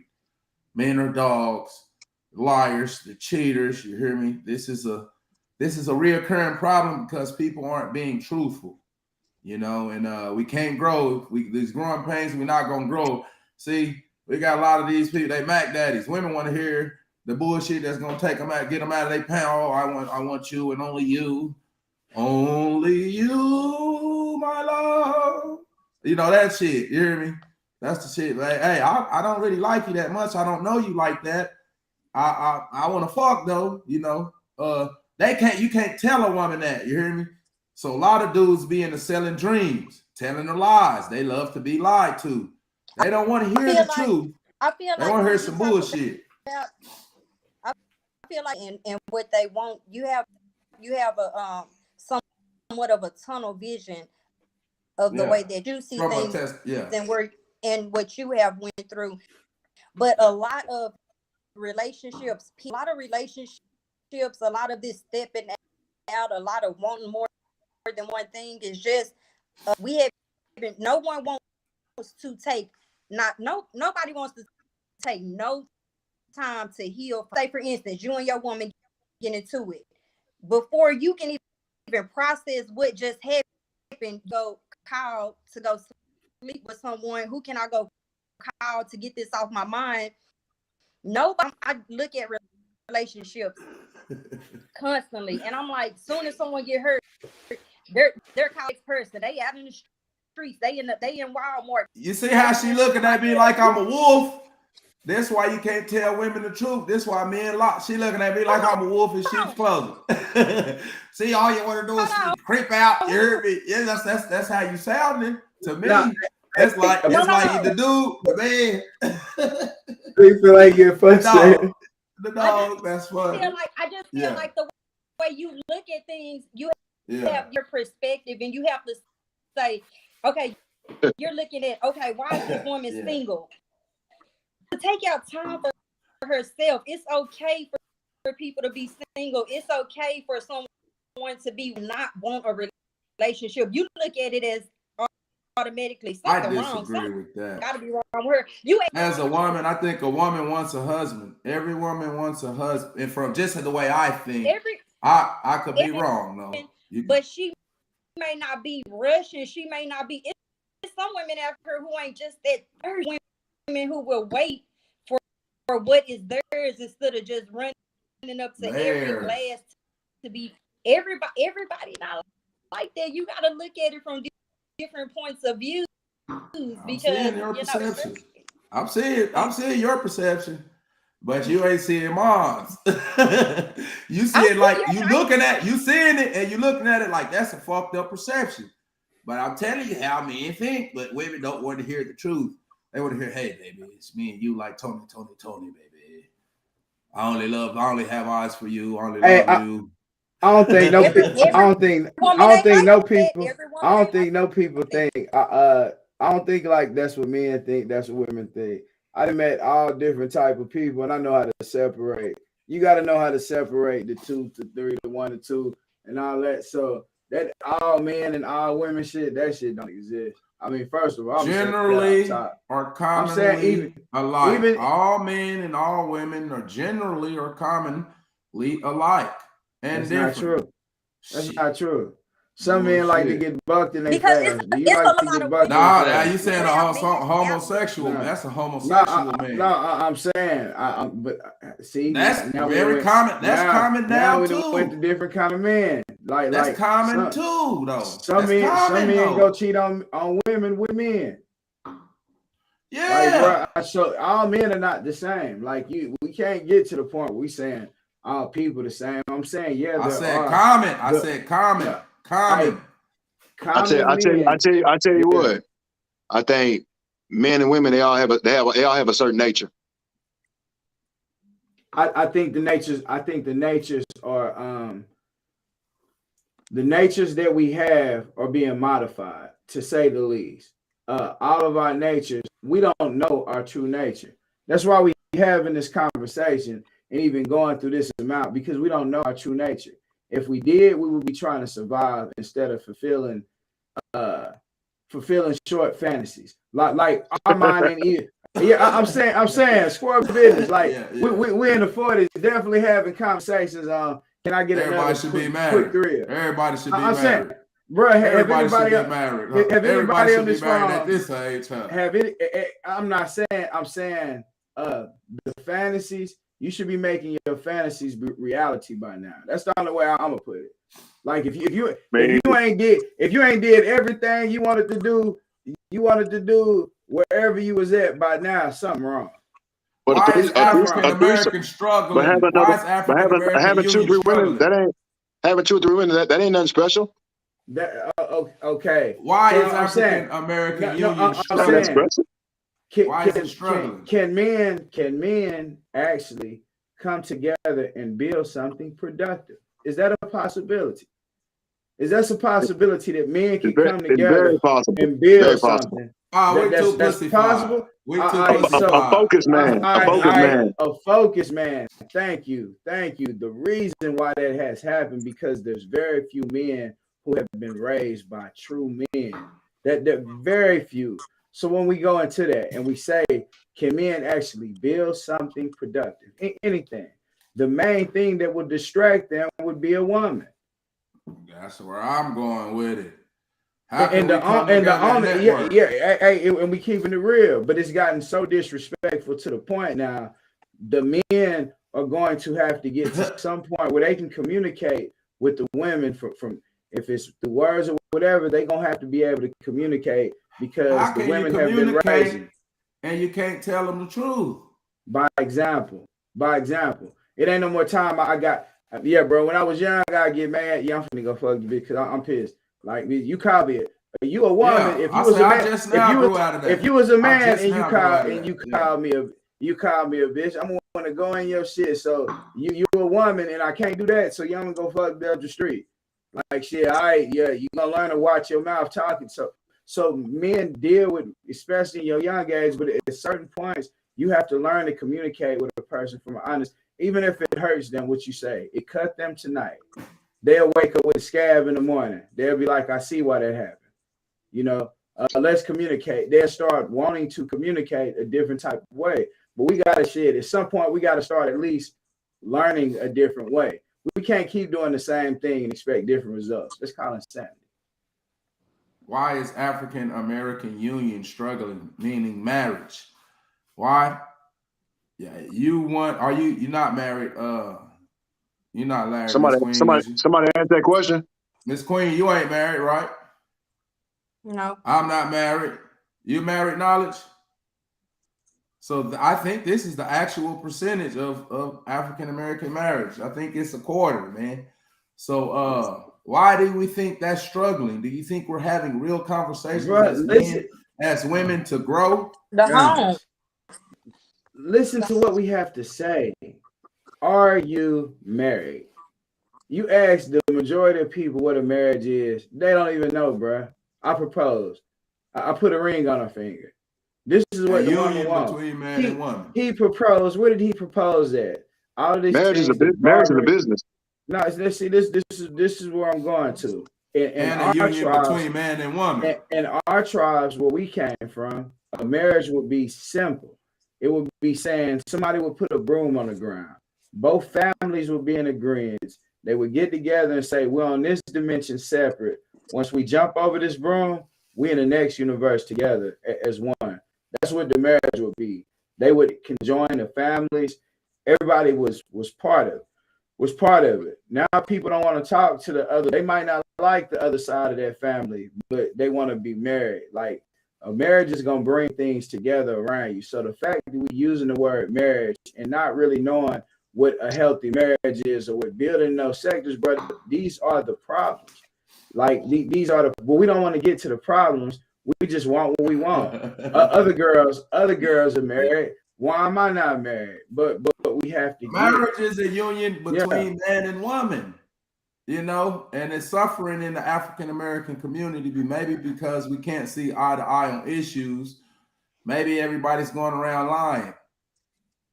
Men are dogs, liars, the cheaters. You hear me? This is a reoccurring problem because people aren't being truthful, you know, and we can't grow. These growing pains, we're not gonna grow. See, we got a lot of these people, they Mac daddies. Women want to hear the bullshit that's gonna take them out, get them out of their pants. Oh, I want you and only you. Only you, my love. You know that shit. You hear me? That's the shit. Like, hey, I don't really like you that much. I don't know you like that. I want to fuck though. You know. You can't tell a woman that. You hear me? So a lot of dudes be into selling dreams, telling the lies. They love to be lied to. They don't want to hear the truth. I feel they want to hear some bullshit. I feel like and what they want, you have a somewhat of a tunnel vision of the way that you see things and what you have went through. But a lot of relationships, a lot of this stepping out, a lot of wanting more than one thing is just no one wants to take nobody wants to take no time to heal. Say for instance, you and your woman get into it. Before you can even process what just happened, go call to go sleep with someone. Who can I go call to get this off my mind? Nobody. I look at relationships constantly, and I'm like, soon as someone get hurt, they're called person. They out in the streets. They in Walmart. You see how she looking at me like I'm a wolf? That's why you can't tell women the truth. That's why men she looking at me like I'm a wolf in sheep's clothing. See, all you want to do is creep out. You heard me? Yeah, that's how you sounding to me. It's like the dude, the man. You feel like you're frustrated. The dog. That's funny. I just feel like the way you look at things, you have your perspective, and you have to say, okay, you're looking at, okay, why is this woman single? To take out time for herself. It's okay for people to be single. It's okay for someone to be not want a relationship. You look at it as automatically something wrong. I disagree with that. Gotta be wrong with her. As a woman, I think a woman wants a husband. Every woman wants a husband, and from just the way I think, I could be wrong, though. But she may not be Russian. She may not be. It's some women out here who ain't just that. Women who will wait for what is theirs instead of just running up to every glass to be everybody not like that. You got to look at it from different points of view because I'm seeing your perception, but you ain't seeing mine. You see it like you seeing it and you looking at it like that's a fucked up perception. But I'm telling you how men think, but women don't want to hear the truth. They want to hear, hey, baby, it's me and you like Tony, baby. I only have eyes for you, I only love you. I don't think no people. I don't think no people. I don't think no people think. I don't think like that's what men think. That's what women think. I done met all different type of people, and I know how to separate. You got to know how to separate the 2 to 3, the 1 to 2, and all that. So that all men and all women shit, that shit don't exist. I mean, first of all, generally are commonly alike. Even all men and all women are generally or commonly alike. And that's not true. That's not true. Some men like to get bucked in their fast. Do you like to get bucked? Nah, you saying a homosexual? That's a homosexual man. No, I'm saying, but see, that's very common. That's common now too. Went to different kind of men. That's common too, though. Some men go cheat on women with men. Yeah. Like, bro, so all men are not the same. Like we can't get to the point where we saying all people the same. I'm saying, yeah, I said common. Common. I tell you what. I think men and women they all have a certain nature. I think the natures are the natures that we have are being modified, to say the least. All of our natures, we don't know our true nature. That's why we having this conversation and even going through this amount, because we don't know our true nature. If we did, we would be trying to survive instead of fulfilling short fantasies. Like our mind ain't even. Yeah, I'm saying squirrel business. Like we in the 40s, definitely having conversations on. Can I get everybody should be married? Quick thrill. Everybody should be married. Saying, bro, everybody should be married. Have anybody on this phone at this age? Have it? I'm not saying. I'm saying the fantasies. You should be making your fantasies reality by now. That's the only way I'm gonna put it. Like if you ain't did everything you wanted to do wherever you was at by now, something wrong. But why is African American struggling? Why is African American struggling? Having 2 or 3 women, that ain't nothing special. Okay. Why is African American Union struggling? Why is it struggling? Can men actually come together and build something productive? Is that a possibility? Is that a possibility that men can come together and build something? That's possible. A focused man. A focused man. Thank you. The reason why that has happened because there's very few men who have been raised by true men. That very few. So when we go into that and we say, can men actually build something productive? Anything. The main thing that would distract them would be a woman. That's where I'm going with it. And we keeping it real, but it's gotten so disrespectful to the point now. The men are going to have to get to some point where they can communicate with the women from if it's the words or whatever, they're gonna have to be able to communicate because the women have been raising. And you can't tell them the truth. By example. It ain't no more time I got. Yeah, bro. When I was young, I gotta get mad. Yeah, I'm finna go fuck you because I'm pissed. Like you call me. You a woman. Yeah, if you was a man and you call me a bitch, I'm gonna go in your shit. So you a woman and I can't do that. So you gonna go fuck down the street. Like shit. All right, yeah. You gonna learn to watch your mouth talking. So men deal with, especially in your young age, but at certain points, you have to learn to communicate with a person from an honest, even if it hurts them what you say. It cut them tonight. They'll wake up with a scab in the morning. They'll be like, I see why that happened. You know, let's communicate. They'll start wanting to communicate a different type of way. But we got to shit. At some point, we got to start at least learning a different way. We can't keep doing the same thing and expect different results. That's kind of insanity. Why is African American Union struggling, meaning marriage? Why? Yeah, you're not married. You're not married. Somebody asked that question. Miss Queen, you ain't married, right? No. I'm not married. You married, Knowledge? So I think this is the actual percentage of African American marriage. I think it's a quarter, man. So why do we think that's struggling? Do you think we're having real conversations Bro, as listen, men, as women to grow? The home. listen to what we have to say. Are you married? You ask the majority of people what a marriage is, they don't even know, bro. I propose. I put a ring on her finger. This is what A the woman union wants. between man and woman. He proposed. Where did he propose at? All of these Marriage is things. marriage is a business. No, let's see. This is where I'm going to. And a union between man and woman. In our tribes, where we came from, a marriage would be simple. It would be saying somebody would put a broom on the ground. Both families would be in agreement. They would get together and say, we're on this dimension separate. Once we jump over this broom, we in the next universe together as one. That's what the marriage would be. They would conjoin the families. Everybody was part of it. Now people don't want to talk to the other. They might not like the other side of their family, but they want to be married. Like a marriage is gonna bring things together around you. So the fact that we're using the word marriage and not really knowing what a healthy marriage is or what building those sectors, brother, these are the problems. Like these are the. But we don't want to get to the problems. We just want what we want. Other girls are married. Why am I not married? But we have to. Marriage is a union between man and woman, you know, and it's suffering in the African American community. Maybe because we can't see eye to eye on issues. Maybe everybody's going around lying,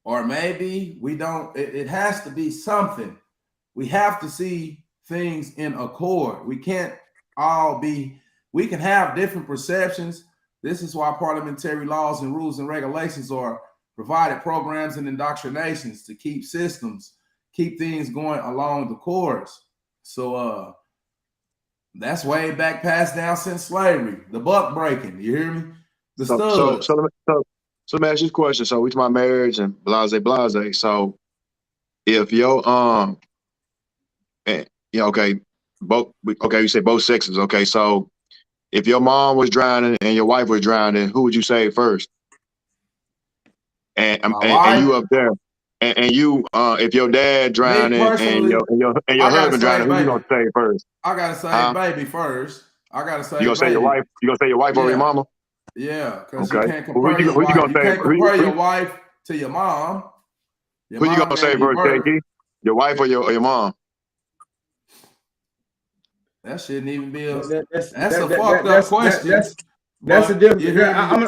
or maybe we don't. It has to be something. We have to see things in accord. We can't all be. We can have different perceptions. This is why parliamentary laws and rules and regulations are provided, programs and indoctrinations to keep systems, keep things going along the course. So that's way back passed down since slavery, the buck breaking. You hear me? The studs. So let me ask you a question. So we talk about marriage and blase. So if your you say both sexes. Okay, so if your mom was drowning and your wife was drowning, who would you save first? And you up there, and you if your dad drowning and your husband drowning, who you gonna save first? I gotta save baby first. I gotta save. You gonna say your wife? You gonna say your wife over your mama? Yeah, because okay. You can't compare your wife. You can't compare your wife to your mom. Who you gonna save first, KG? Your wife or your mom? That shouldn't even be a. That's a fucked up question. That's a different. I'm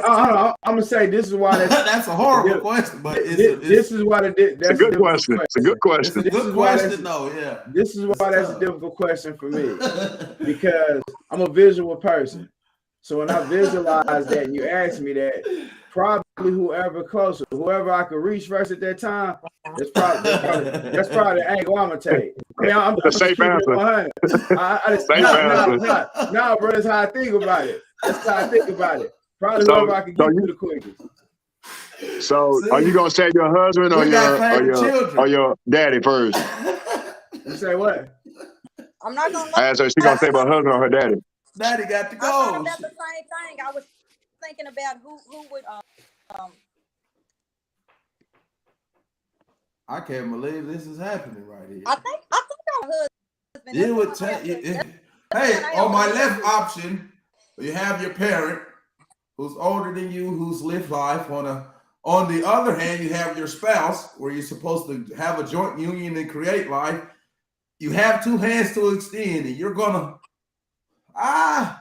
gonna say this is why that's a horrible question, but this is why that's a good question. It's a good question. It's a good question, though. Yeah. This is why that's a difficult question for me because I'm a visual person. So when I visualize that, and you ask me that, probably whoever I could reach first at that time, that's probably the angle I'm gonna take. I mean, I'm the safe answer. No, bro, that's how I think about it. That's how I think about it. Probably whoever I can get to the quickest. So, are you gonna say your husband or your daddy first? You say what? I'm not gonna. I asked her. She gonna say her husband or her daddy? Daddy got to go. I thought about the same thing. I was thinking about who would. I can't believe this is happening right here. I think our husband. You would tell you. Hey, on my left option, you have your parent who's older than you, who's lived life. On the other hand, you have your spouse, where you're supposed to have a joint union and create life. You have two hands to extend, and you're gonna that's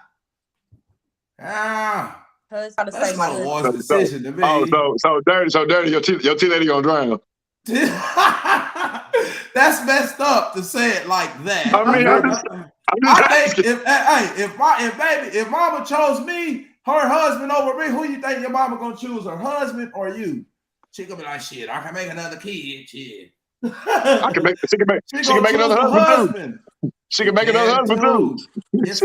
not a wise decision to me. So dirty. Your tea lady gonna drown. That's messed up to say it like that. I mean, I think if mama chose me, her husband over me, who you think your mama gonna choose, her husband or you? She gonna be like, shit, I can make another kid, shit. She can make another husband too. She can make another husband too. It's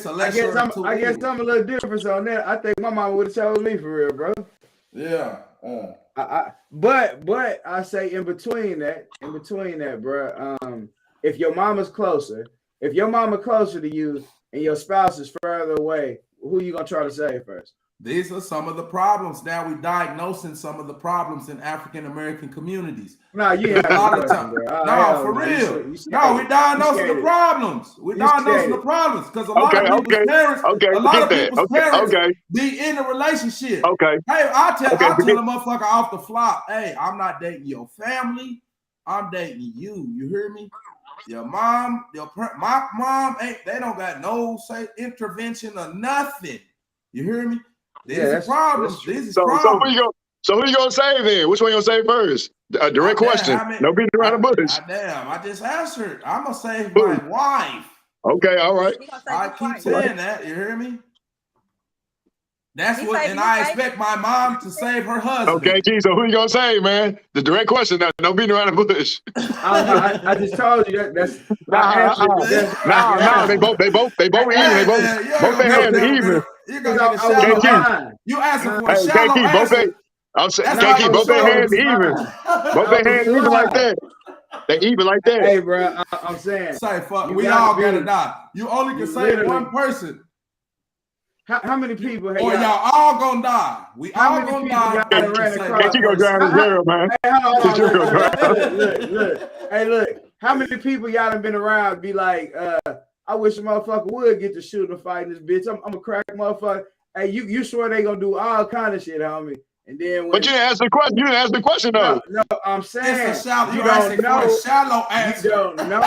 a lesser. I guess I'm a little different on that. I think my mama would have chose me for real, bro. Yeah. But I say in between that, bro. If your mama's closer to you and your spouse is further away, who you gonna try to save first? These are some of the problems. Now we diagnosing some of the problems in African American communities. No, you A have lot a of question, time. bro. No, for real. No, we diagnosing the problems. We diagnosing the problems because a lot of people's parents, a lot of people's parents be in a relationship. Okay. Hey, I'll tell a motherfucker off the flop, hey, I'm not dating your family. I'm dating you. You hear me? Your mom, my mom they don't got no intervention or nothing. You hear me? These are problems. These are problems. So who you gonna say then? Which one you gonna say first? A direct question. No beating around the bush. I just answered. I'm gonna save my wife. Okay, all right. I keep saying that. You hear me? That's what, and I expect my mom to save her husband. Okay, G. So who you gonna say, man? The direct question. No beating around the bush. I just told you that's. Nah. They both even. They both their hands even. You're gonna get a shallow line. You asking for a shallow answer. I'm saying, can't keep both their hands even. Both their hands even like that. They even like that. Hey, bro, I'm saying. Say fuck. We all gotta die. You only can save one person. How many people? Or y'all all gonna die. We all gonna die. Can't you go drown this girl, man? Look. Hey, look. How many people y'all done been around be like, I wish a motherfucker would get to shoot and fight this bitch. I'm a crack motherfucker. Hey, you swear they gonna do all kind of shit, homie. And then but you didn't ask the question. You didn't ask the question though. No, I'm saying it's a shallow. You don't know. A shallow answer. You don't know.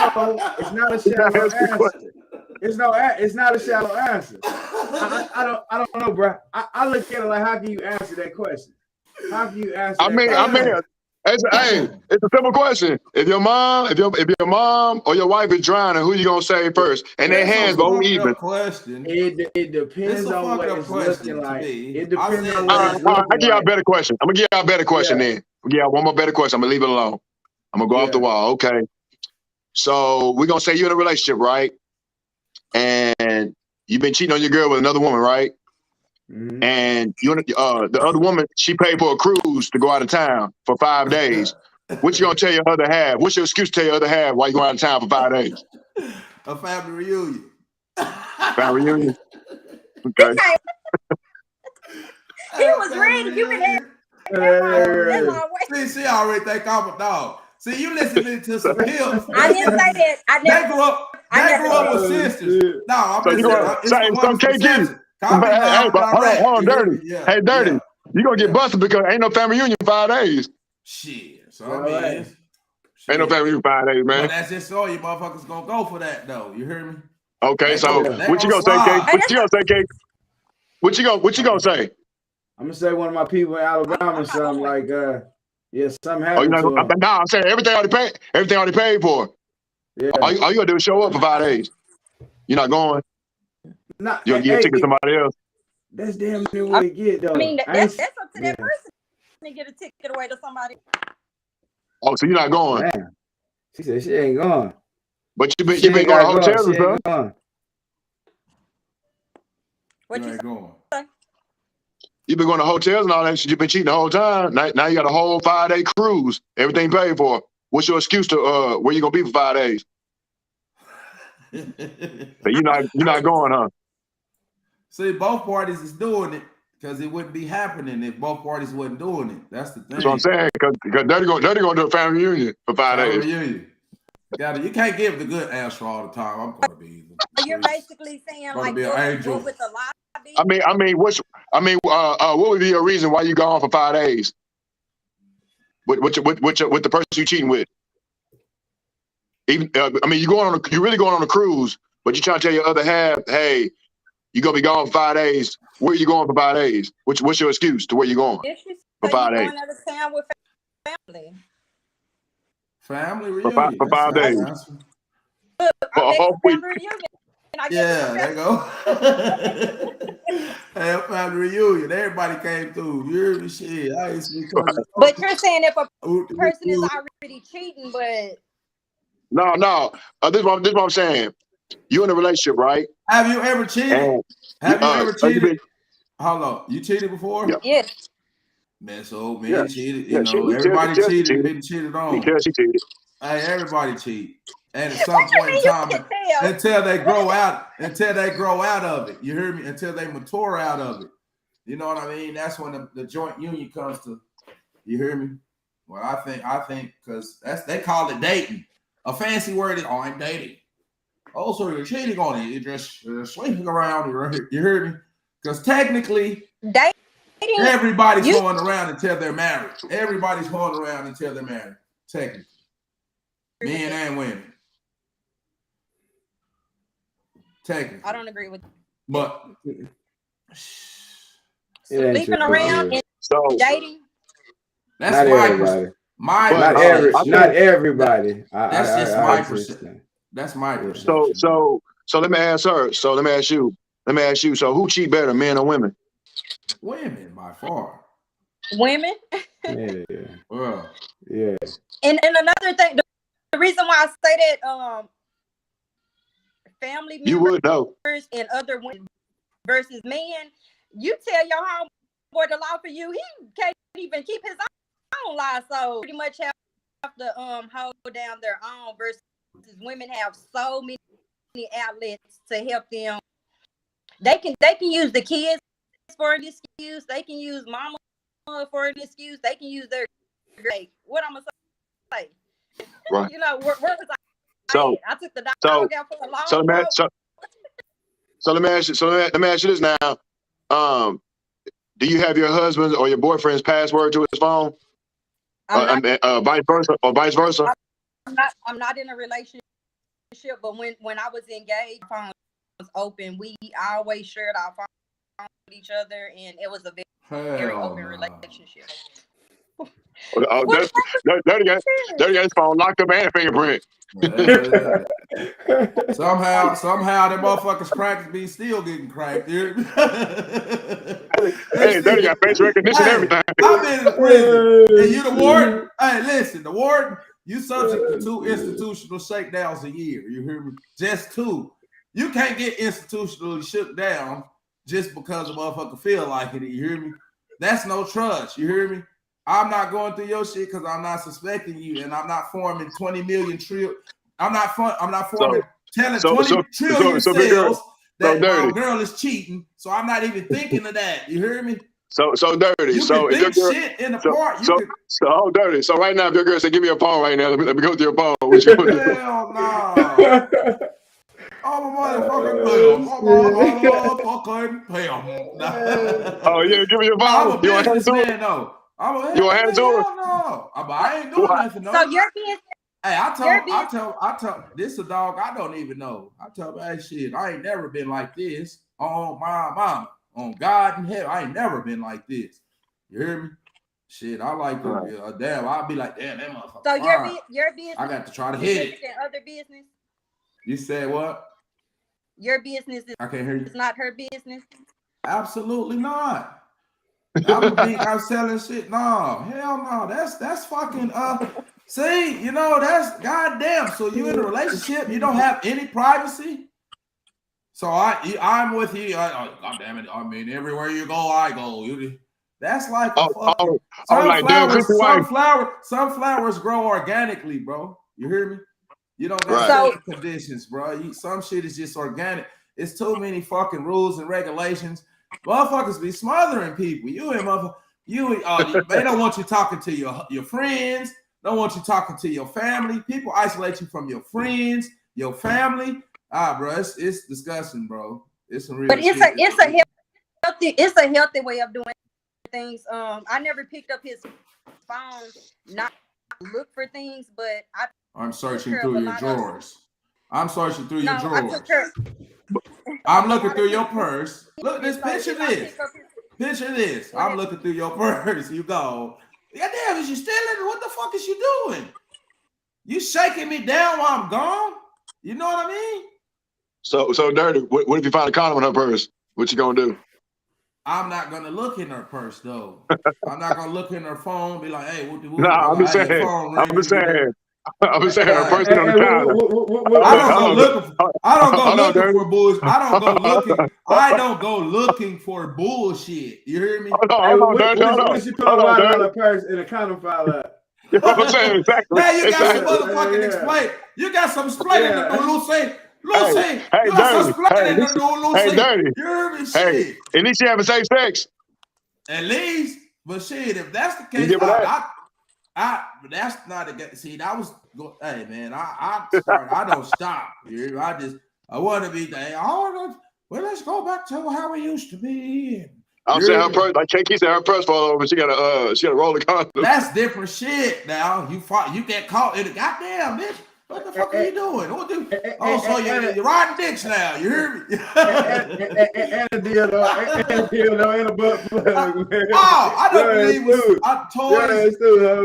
It's not a shallow answer. It's not a shallow answer. I don't know, bro. I look at it like, how can you answer that question? How can you answer? I mean, it's a simple question. If your mom or your wife is drowning, who you gonna save first? And their hands both even. It depends on what it's looking like. It depends on what it's looking like. I give y'all a better question. I'm gonna give y'all a better question then. I'm gonna give y'all one more better question. I'm gonna leave it alone. I'm gonna go off the wall. Okay. So we're gonna say you're in a relationship, right? And you've been cheating on your girl with another woman, right? Mm-hmm. And the other woman, she paid for a cruise to go out of town for 5 days. What you gonna tell your other half? What's your excuse to tell your other half why you going out of town for 5 days? A family reunion. Family reunion. Okay. He was ready. You been See, already think I'm a dog. See, you listening to some pimps. I didn't say that. They grew up with sisters. No, I'm just saying. Some KG. Hold on, Dirty. Yeah, hey, Dirty. Yeah. You gonna get busted because ain't no family reunion 5 days. Shit. So I mean, ain't no family reunion 5 days, man. But that's just all you motherfuckers gonna go for that though. You hear me? Okay, so what you gonna say, KG? What you gonna say, KG? What you gonna say? I'm gonna say one of my people in Alabama or something like something happened to him. Nah, I'm saying everything already paid for. Yeah. All you gotta do is show up for 5 days. You're not going. You'll get a ticket to somebody else. That's damn near what it get though. I mean, that's up to that person to get a ticket away to somebody. Oh, so you're not going? Man. She said she ain't going. But you been going to hotels and stuff. What you say? You've been going to hotels and all that shit. You've been cheating the whole time. Now you got a whole 5-day cruise. Everything paid for. What's your excuse to where you gonna be for 5 days? So you're not going, huh? See, both parties is doing it because it wouldn't be happening if both parties wasn't doing it. That's the thing. That's what I'm saying. Because Dirty gonna do a family reunion for 5 days. Reunion. You can't give the good answer all the time. I'm gonna be. You're basically saying like be an angel. With the lobby. What would be your reason why you gone for 5 days? With the person you cheating with? Even you're really going on a cruise, but you're trying to tell your other half, hey, you're gonna be gone for 5 days. Where are you going for 5 days? What's your excuse to where you're going for 5 days? Going out of town with family. Family reunion for 5 days. Look, family reunion. Yeah, there you go. Hey, family reunion. Everybody came through. You heard me? Shit. But you're saying if a person is already cheating, but no. This is what I'm saying. You in a relationship, right? Have you ever cheated? Have you ever cheated? Hold on. You cheated before? Yeah. Yes. Man, so men cheated. You know, everybody cheated. Been cheated on. She cheated. Hey, everybody cheat. And at some point in time, until they grow out of it. You hear me? Until they mature out of it. You know what I mean? That's when the joint union comes to. You hear me? Well, I think because they call it dating. A fancy word is, I'm dating. Oh, so you're cheating on it. You're just sleeping around. You hear me? Because technically, dating, everybody's going around until they're married. Everybody's going around until they're married. Technically, men and women. Technically, I don't agree with that. But sleeping around and dating. That's not my everybody. Not everybody. That's just my perception. That's my perception. So let me ask her. So let me ask you. So who cheat better, men or women? Women by far. Women. Yeah. Well, yeah. And another thing, the reason why I say that, family members you would know. And other women versus men, you tell your homeboy to lie for you, he can't even keep his own lie. So pretty much have to hold down their own versus women have so many outlets to help them. They can use the kids for an excuse. They can use mama for an excuse. They can use their what I'm gonna say. Right. You know, where was I? So I took the dog out for a long so let me ask you this now. Do you have your husband's or your boyfriend's password to his phone? Vice versa. I'm not in a relationship, but when I was engaged, phone was open. We always shared our phone with each other, and it was a very open relationship. Dirty guy's phone locked up and fingerprint. Somehow the motherfuckers crackers be still getting cracked, dude. Hey, Dirty got face recognition, everything. I've been in prison. And you the warden? Hey, listen, the warden, you subject to 2 institutional shakedowns a year. You hear me? Just 2. You can't get institutionally shook down just because a motherfucker feel like it. You hear me? That's no trust. You hear me? I'm not going through your shit because I'm not suspecting you, and I'm not forming 20 million trillion. I'm not forming telling 20 trillion cells that my girl is cheating. So I'm not even thinking of that. You hear me? So dirty. You so can think shit in the part. So dirty. So right now, if your girl said, "Give me a phone right now," let me go through your phone. What you gonna do? Hell no. I'm a motherfucking pimp. Oh yeah, give me your phone. I'm a businessman though. You want to hand to her? No, I ain't doing nothing. No. So your business. Hey, I tell this a dog I don't even know. I tell hey shit, I ain't never been like this. On my mama, on God in heaven, I ain't never been like this. You hear me? Shit, I like to damn. I'll be like, damn, that motherfucker. So your business. I got to try to hit it. Other business. You said what? Your business is. I can't hear you. It's not her business. Absolutely not. I'm selling shit. No, hell no. That's fucking see, you know, that's goddamn. So you in a relationship, you don't have any privacy. So I'm with you. God damn it. I mean, everywhere you go, I go. That's like a fucking sunflowers grow organically, bro. You hear me? You don't got conditions, bro. Some shit is just organic. It's too many fucking rules and regulations. Motherfuckers be smothering people. They don't want you talking to your friends. Don't want you talking to your family. People isolate you from your friends, your family. Bro, it's disgusting, bro. It's some real. But it's a healthy way of doing things. I never picked up his phone, not look for things, but I'm searching through your drawers. I'm searching through your drawers. I'm looking through your purse. Look, picture this. I'm looking through your purse. You go, goddamn, is you stealing? What the fuck is you doing? You shaking me down while I'm gone? You know what I mean? So dirty. What if you find a condom in her purse? What you gonna do? I'm not gonna look in her purse though. I'm not gonna look in her phone. Be like, hey, what? Nah, I'm just saying. I'm just saying. Her person on the counter. I don't go looking for bullshit. I don't go looking for bullshit. You hear me? What she put $1 purse in a condom file up? You know what I'm saying? Exactly. Now you got some motherfucking explain. You got some explaining to do, Lucy. Lucy, you got some explaining to do, Lucy. Hey, dirty. You hear me? Hey, at least you having safe sex. At least, but shit, if that's the You case, give her that? that's not a see. That was hey man, I don't stop. I want to be there. Well, let's go back to how we used to be. I'm saying her purse, like KK said, her purse fall over. She got a roll of condoms. That's different shit. Now you get caught in the goddamn bitch. What the fuck are you doing? What do? Oh, so you're riding dicks now. You hear me? And a dildo and a butt plug, man. Oh, I don't believe toys.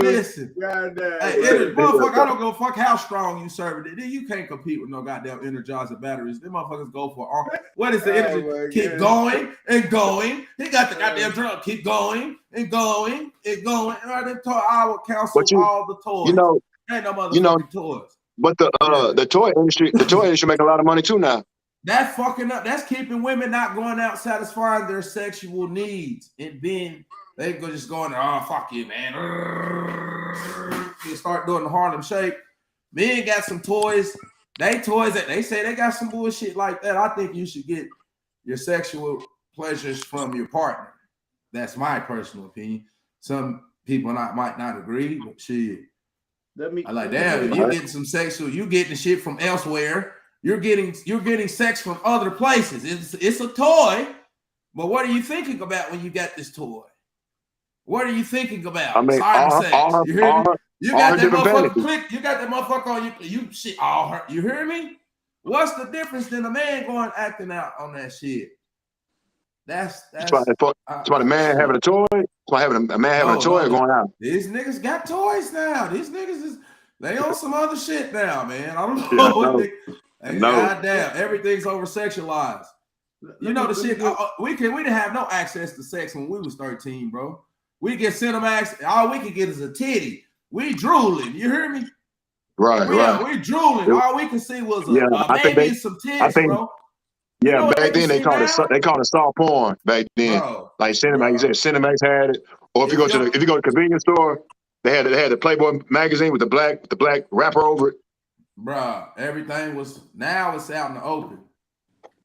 Listen, hey, motherfucker, I don't give a fuck how strong you serve it. You can't compete with no goddamn Energizer batteries. Them motherfuckers go for what is the energy? Keep going and going. He got the goddamn drug. Keep going and going and going. And I would cancel all the toys. Ain't no motherfucking toys. But the toy industry make a lot of money too now. That's fucking up. That's keeping women not going out satisfying their sexual needs. And then they go just going, oh, fuck you, man. They start doing the Harlem Shake. Men got some toys. They say they got some bullshit like that. I think you should get your sexual pleasures from your partner. That's my personal opinion. Some people might not agree, but shit. I like, damn, if you're getting some sexual, you getting the shit from elsewhere. You're getting sex from other places. It's a toy, but what are you thinking about when you got this toy? What are you thinking about? I mean, sex. You hear me? You got that motherfucker click. You got that motherfucker on you shit all her. You hear me? What's the difference than a man going acting out on that shit? That's about a man having a toy. It's about having a man having a toy going out. These niggas got toys now. These niggas they on some other shit now, man. I don't know what goddamn, everything's over sexualized. You know the shit. We didn't have no access to sex when we was 13, bro. We get Cinemax. All we could get is a titty. We drooling. You hear me? Right. We drooling. All we could see was maybe some titties, bro. Yeah, back then they called it soft porn. Back then, like Cinemax, you said Cinemax had it. Or if you go to the convenience store, they had the Playboy magazine with the black wrapper over it. Bro, everything was now it's out in the open.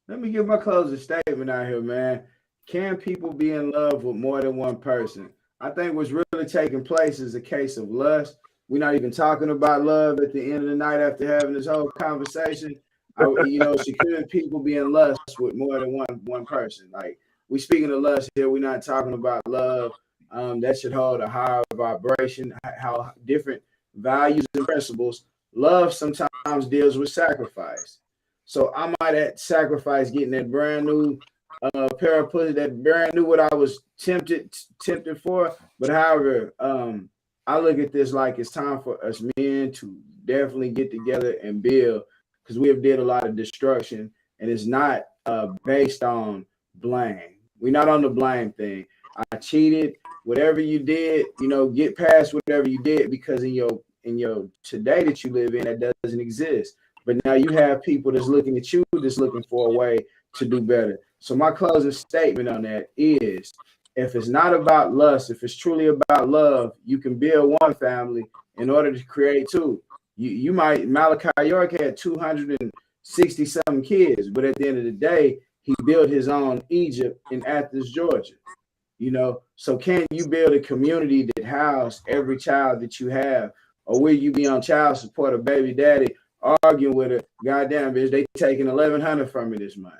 Let me give my closing statement out here, man. Can people be in love with more than one person? I think what's really taking place is a case of lust. We're not even talking about love at the end of the night after having this whole conversation. Should people be in lust with more than one person? Like, we speaking of lust here, we're not talking about love. That should hold a higher vibration, how different values and principles. Love sometimes deals with sacrifice. So I might sacrifice getting that brand new pair of pussy, that brand new what I was tempted for. But however, I look at this like it's time for us men to definitely get together and build, because we have did a lot of destruction, and it's not based on blame. We're not on the blame thing. I cheated. Whatever you did, get past whatever you did, because in your today that you live in, that doesn't exist. But now you have people that's looking at you, that's looking for a way to do better. So my closing statement on that is, if it's not about lust, if it's truly about love, you can build one family in order to create two. You might, Malachi York had 260 something kids, but at the end of the day, he built his own Egypt in Athens, Georgia. So can you build a community that houses every child that you have? Or will you be on child support or baby daddy arguing with a goddamn bitch? They taking $1,100 from me this month.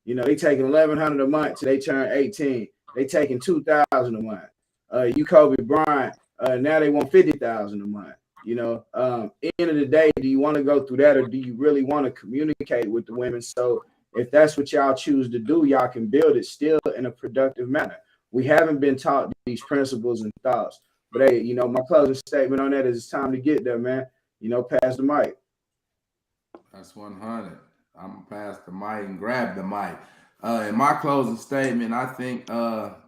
They taking $1,100 a month till they turn 18. They taking $2,000 a month. You Kobe Bryant, now they want $50,000 a month. End of the day, do you want to go through that, or do you really want to communicate with the women? So if that's what y'all choose to do, y'all can build it still in a productive manner. We haven't been taught these principles and thoughts. But hey, my closing statement on that is it's time to get there, man. Pass the mic. That's 100. I'm gonna pass the mic and grab the mic. In my closing statement, I think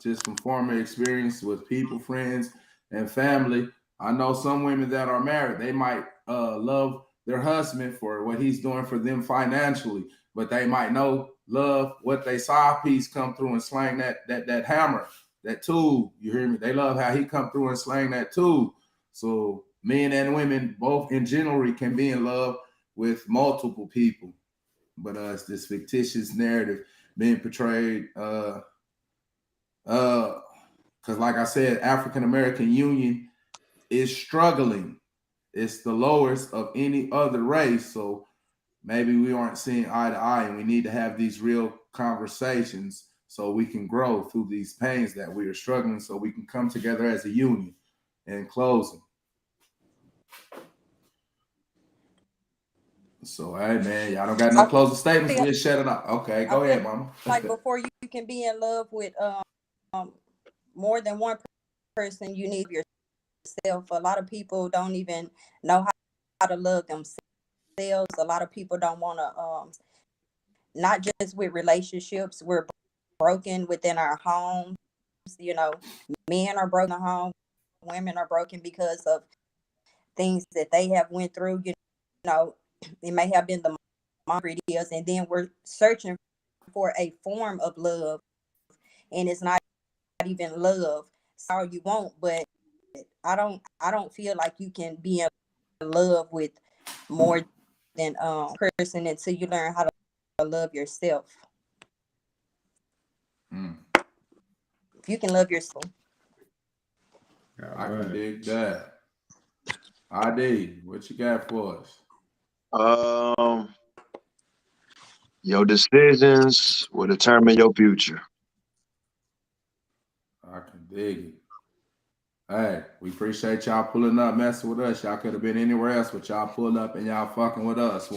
just from former experience with people, friends, and family, I know some women that are married, they might love their husband for what he's doing for them financially, but they might love what they side piece come through and slang that hammer, that tool. You hear me? They love how he come through and slang that tool. So men and women both in general can be in love with multiple people, but it's this fictitious narrative being portrayed because like I said, African American Union is struggling. It's the lowest of any other race. So maybe we aren't seeing eye to eye, and we need to have these real conversations so we can grow through these pains that we are struggling, so we can come together as a union. In closing. So, hey, man, y'all don't got no closing statements. We'll shut it up. Okay, go ahead, mama. Like before you can be in love with more than one person, you need yourself. A lot of people don't even know how to love themselves. A lot of people don't want to, not just with relationships, we're broken within our homes. You know, men are broken at home, women are broken because of things that they have went through. You know, it may have been the mom ideas, and then we're searching for a form of love, and it's not even love. Sorry, you won't, but I don't feel like you can be in love with more than person until you learn how to love yourself. You can love yourself. I can dig that. ID, what you got for us? Your decisions will determine your future. I can dig it. Hey, we appreciate y'all pulling up, messing with us. Y'all could have been anywhere else, but y'all pulled up and y'all fucking with us.